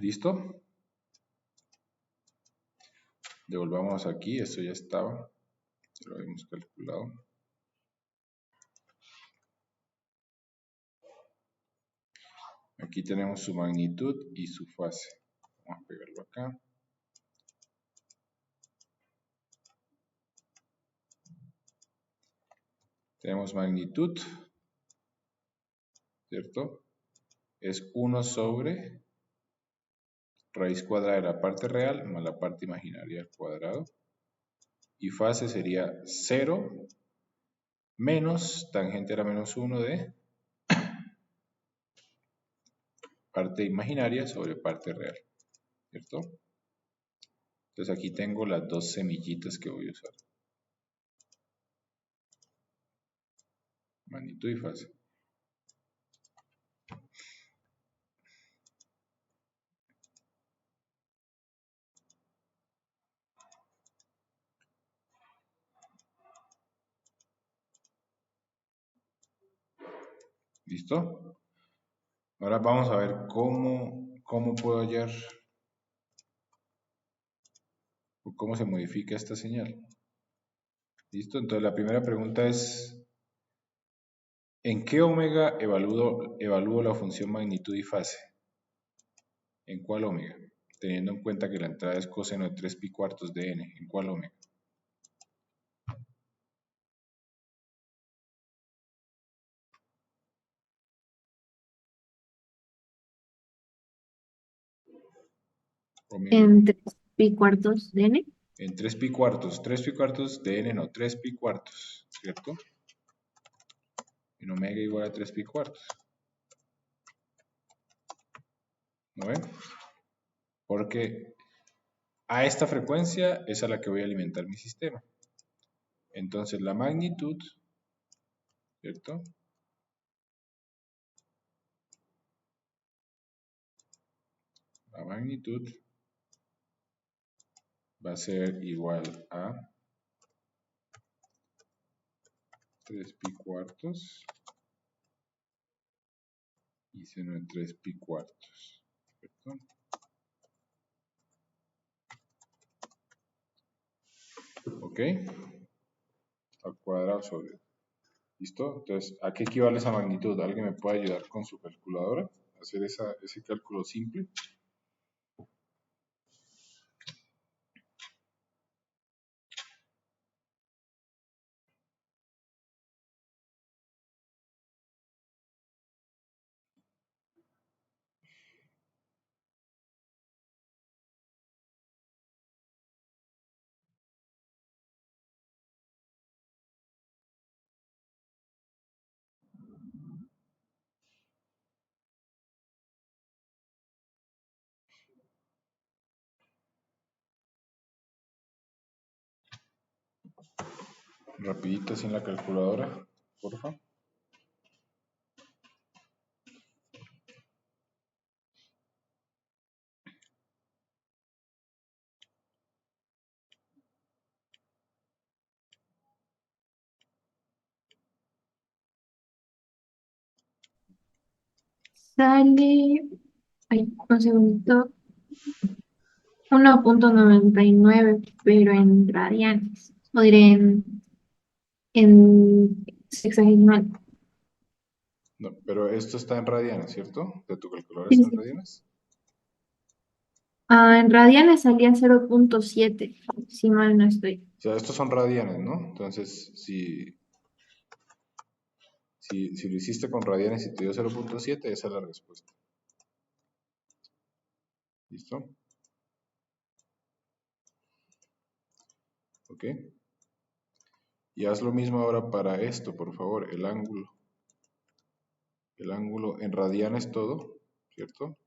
¿Listo? Devolvamos aquí, esto ya estaba, lo habíamos calculado. Aquí tenemos su magnitud y su fase. Vamos a pegarlo acá. Tenemos magnitud, ¿cierto? Es 1 sobre raíz cuadrada de la parte real más la parte imaginaria al cuadrado. Y fase sería 0 menos tangente a la menos 1 de parte imaginaria sobre parte real, ¿cierto? Entonces aquí tengo las dos semillitas que voy a usar. Magnitud y fase. ¿Listo? Ahora vamos a ver cómo puedo hallar o cómo se modifica esta señal. ¿Listo? Entonces la primera pregunta es, ¿en qué omega evalúo la función magnitud y fase? ¿En cuál omega? Teniendo en cuenta que la entrada es coseno de 3 pi cuartos de n. ¿En cuál omega? Omega. En 3 pi cuartos de n. En 3 pi cuartos. 3 pi cuartos de n, no, 3 pi cuartos, ¿cierto? En omega igual a 3 pi cuartos. ¿No ven? Porque a esta frecuencia es a la que voy a alimentar mi sistema. Entonces la magnitud, ¿cierto? La magnitud va a ser igual a 3 pi cuartos y seno de 3 pi cuartos, ¿cierto? ¿Ok? Al cuadrado sobre. ¿Listo? Entonces, ¿a qué equivale esa magnitud? ¿Alguien me puede ayudar con su calculadora a hacer ese cálculo simple? Rapidito sin la calculadora, porfa. Sale, ay, un segundito, 1.99, pero en radianes, o diré en sexagesimal. No, pero esto está en radianes, ¿cierto? ¿De tu calculadora Sí, está en sí. radianes? En radianes salía 0.7, si mal no estoy. O sea, estos son radianes, ¿no? Entonces, si lo hiciste con radianes y te dio 0.7, esa es la respuesta. ¿Listo? ¿Ok? Y haz lo mismo ahora para esto, por favor, el ángulo. El ángulo en radianes todo, ¿cierto?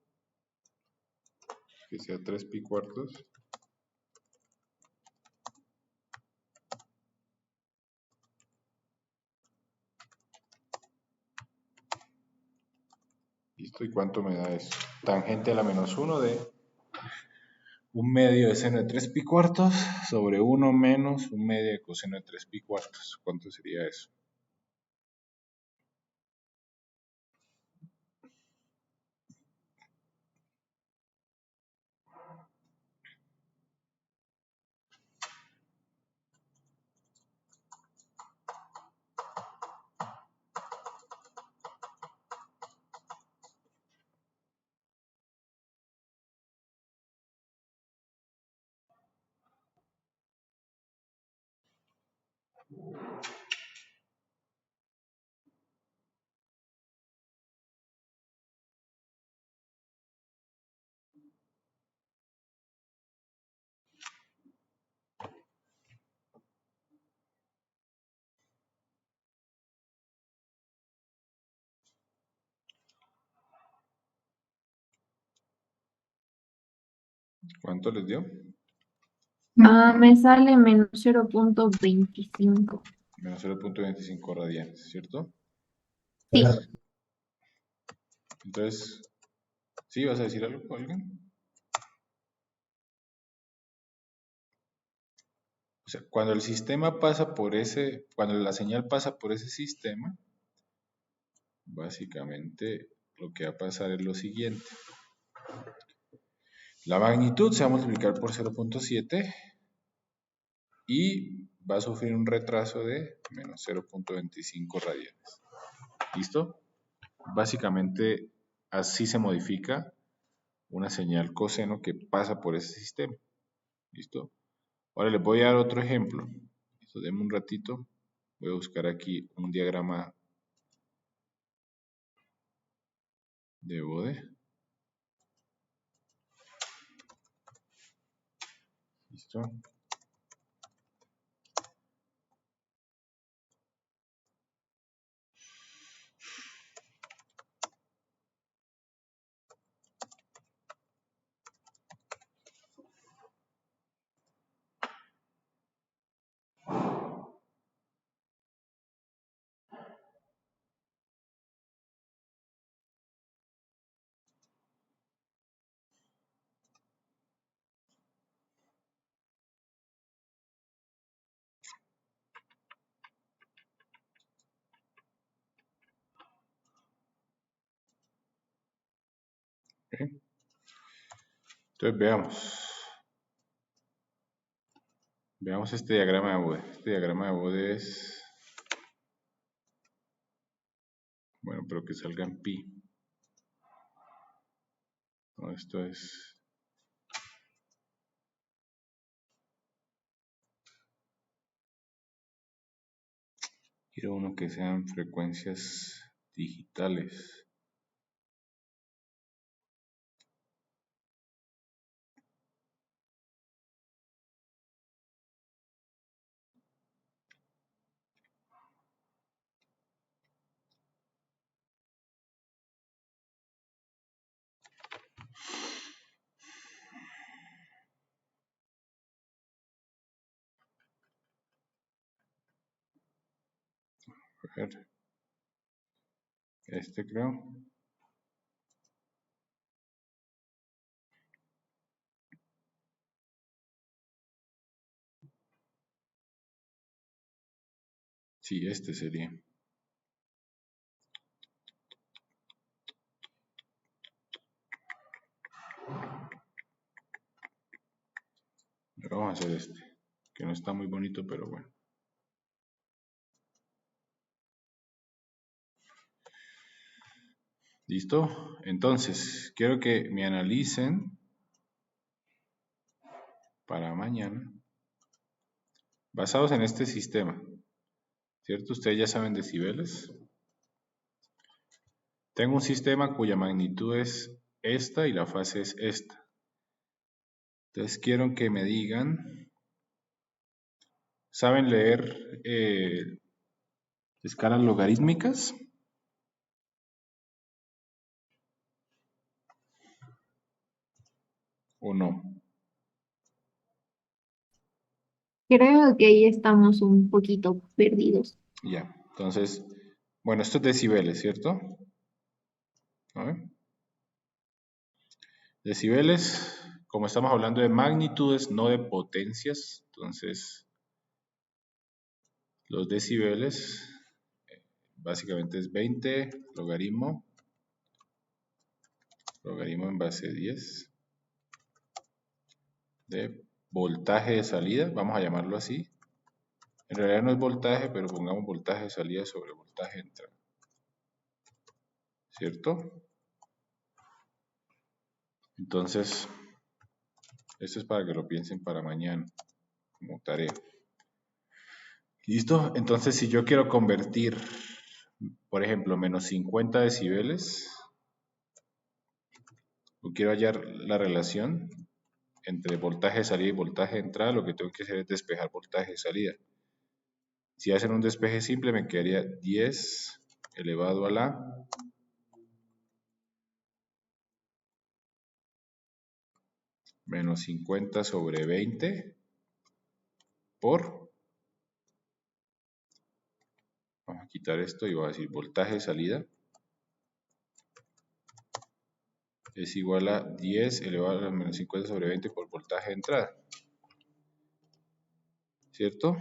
Que sea 3 pi cuartos. ¿Listo? ¿Y cuánto me da eso? Tangente a la menos 1 de 1/2 de seno de 3 pi cuartos sobre 1 menos 1/2 de coseno de 3 pi cuartos. ¿Cuánto sería eso? ¿Cuánto les dio? Me sale menos 0.25. Menos 0.25 radianes, ¿cierto? Sí. Entonces, ¿sí vas a decir algo, alguien? O sea, cuando el sistema pasa por cuando la señal pasa por ese sistema, básicamente lo que va a pasar es lo siguiente. La magnitud se va a multiplicar por 0.7 y va a sufrir un retraso de menos 0.25 radianes. ¿Listo? Básicamente así se modifica una señal coseno que pasa por ese sistema. ¿Listo? Ahora les voy a dar otro ejemplo. Listo, denme un ratito. Voy a buscar aquí un diagrama de Bode. ¿Listo? ¿Ok? Entonces veamos este diagrama de Bode. Este diagrama de Bode es, bueno, pero que salga en pi. No, esto es, quiero uno que sean frecuencias digitales. A ver. Este creo. Sí, este sería. Pero vamos a hacer este, que no está muy bonito, pero bueno. ¿Listo? Entonces, quiero que me analicen para mañana, basados en este sistema, ¿cierto? Ustedes ya saben decibeles. Tengo un sistema cuya magnitud es esta y la fase es esta. Entonces quiero que me digan, ¿saben leer escalas logarítmicas? ¿O no? Creo que ahí estamos un poquito perdidos. Ya, entonces, bueno, esto es decibeles, ¿cierto? A ver. Decibeles, como estamos hablando de magnitudes, no de potencias, entonces los decibeles básicamente es 20 logaritmo en base 10 de voltaje de salida, vamos a llamarlo así. En realidad no es voltaje, pero pongamos voltaje de salida sobre voltaje de entrada, ¿cierto? Entonces, esto es para que lo piensen para mañana, como tarea. ¿Listo? Entonces, si yo quiero convertir, por ejemplo, menos 50 decibeles, o quiero hallar la relación entre voltaje de salida y voltaje de entrada, lo que tengo que hacer es despejar voltaje de salida. Si hacen un despeje simple, me quedaría 10 elevado a la menos 50 sobre 20 por, vamos a quitar esto y voy a decir voltaje de salida es igual a 10 elevado a la menos 50 sobre 20 por voltaje de entrada, ¿cierto?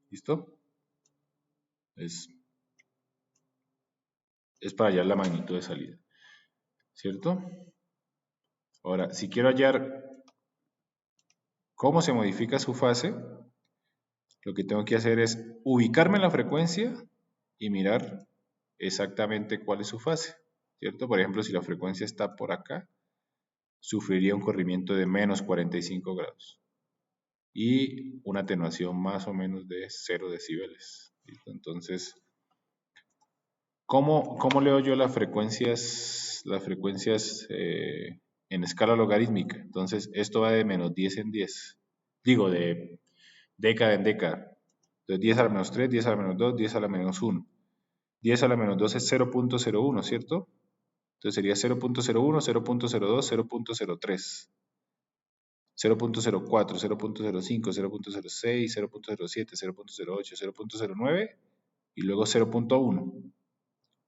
¿Listo? Es para hallar la magnitud de salida, ¿cierto? Ahora, si quiero hallar cómo se modifica su fase, lo que tengo que hacer es ubicarme en la frecuencia y mirar exactamente cuál es su fase, ¿cierto? Por ejemplo, si la frecuencia está por acá, sufriría un corrimiento de menos 45 grados y una atenuación más o menos de 0 decibeles. ¿Listo? Entonces, ¿cómo leo yo las frecuencias en escala logarítmica? Entonces, esto va de menos 10 en 10. Digo, de década en década. Entonces, 10 a la menos 3, 10 a la menos 2, 10 a la menos 1. 10 a la menos 2 es 0.01, ¿cierto? Entonces sería 0.01, 0.02, 0.03, 0.04, 0.05, 0.06, 0.07, 0.08, 0.09 y luego 0.1,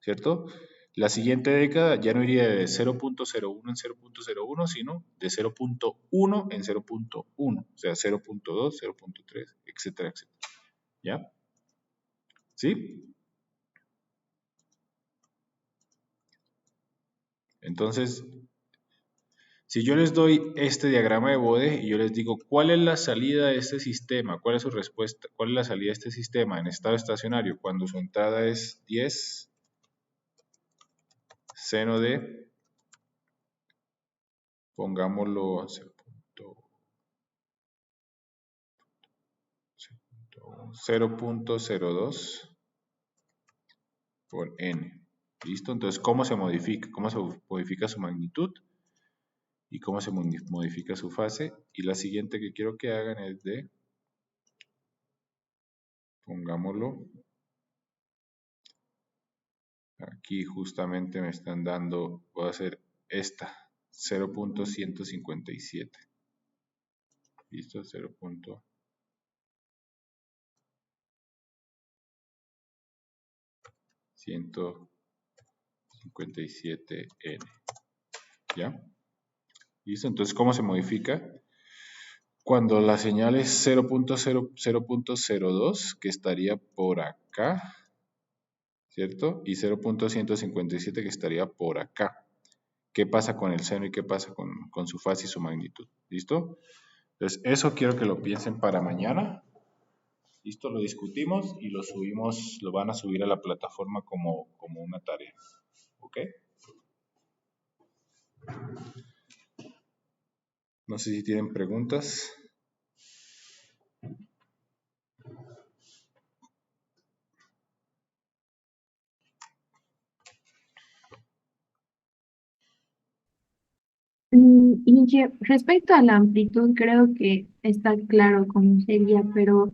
¿cierto? La siguiente década ya no iría de 0.01 en 0.01, sino de 0.1 en 0.1, o sea, 0.2, 0.3, etcétera, etcétera. ¿Ya? ¿Sí? Entonces, si yo les doy este diagrama de Bode y yo les digo cuál es la salida de este sistema, cuál es su respuesta, cuál es la salida de este sistema en estado estacionario cuando su entrada es 10 seno de, pongámoslo 0.02 por n. ¿Listo? Entonces, ¿cómo se modifica? ¿Cómo se modifica su magnitud? Y cómo se modifica su fase. Y la siguiente que quiero que hagan es de, pongámoslo, aquí justamente me están dando, voy a hacer esta, 0.157. ¿Listo? 157N. ¿Ya? ¿Listo? Entonces, ¿cómo se modifica? Cuando la señal es 0.02, que estaría por acá, ¿cierto? Y 0.157, que estaría por acá. ¿Qué pasa con el seno y qué pasa con su fase y su magnitud? ¿Listo? Entonces, eso quiero que lo piensen para mañana. ¿Listo? Lo discutimos y lo subimos, lo van a subir a la plataforma como una tarea. ¿Ok? No sé si tienen preguntas. Inge, respecto a la amplitud, creo que está claro cómo sería, pero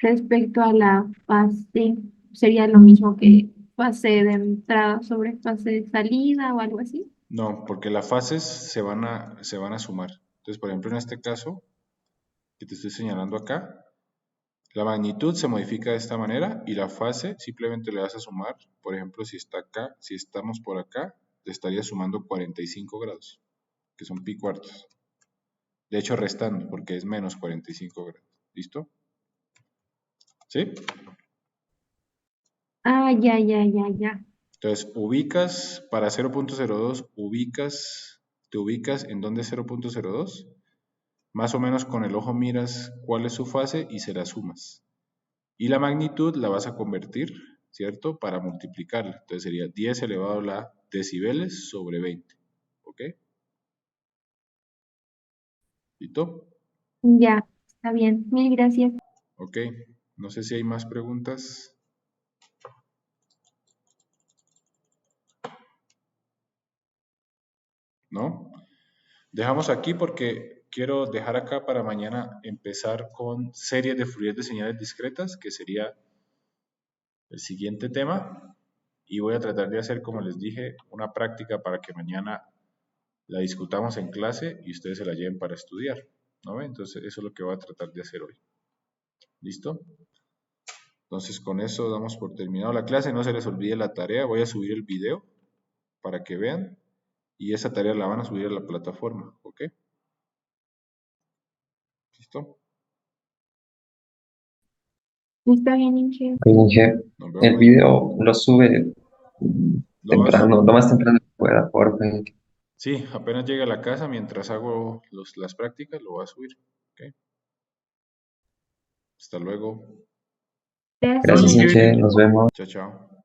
respecto a la fase, ¿sería lo mismo que fase de entrada sobre fase de salida o algo así? No, porque las fases se van a sumar. Entonces, por ejemplo, en este caso, que te estoy señalando acá, la magnitud se modifica de esta manera y la fase simplemente le vas a sumar, por ejemplo, si está acá, si estamos por acá, le estaría sumando 45 grados, que son pi cuartos. De hecho, restando, porque es menos 45 grados. ¿Listo? ¿Sí? Ah, ya, ya, ya, ya. Entonces, ubicas, para 0.02, te ubicas en dónde es 0.02. Más o menos con el ojo miras cuál es su fase y se la sumas. Y la magnitud la vas a convertir, ¿cierto? Para multiplicarla. Entonces sería 10 elevado a la decibeles sobre 20. ¿Ok? ¿Listo? Ya, está bien. Mil gracias. Ok. No sé si hay más preguntas. ¿No? Dejamos aquí porque quiero dejar acá para mañana empezar con series de fluidez de señales discretas, que sería el siguiente tema. Y voy a tratar de hacer, como les dije, una práctica para que mañana la discutamos en clase y ustedes se la lleven para estudiar, ¿no ven? Entonces eso es lo que voy a tratar de hacer hoy. ¿Listo? Entonces con eso damos por terminado la clase. No se les olvide la tarea. Voy a subir el video para que vean y esa tarea la van a subir a la plataforma, ¿ok? ¿Listo? Está bien, Inge. Inge, Nos el vemos. video lo sube Lo vas. temprano, lo más temprano que pueda, porfa. Sí, apenas llegue a la casa, mientras hago las prácticas, lo voy a subir, ¿ok? Hasta luego. Gracias, Gracias. Inge, nos vemos. Chao, chao.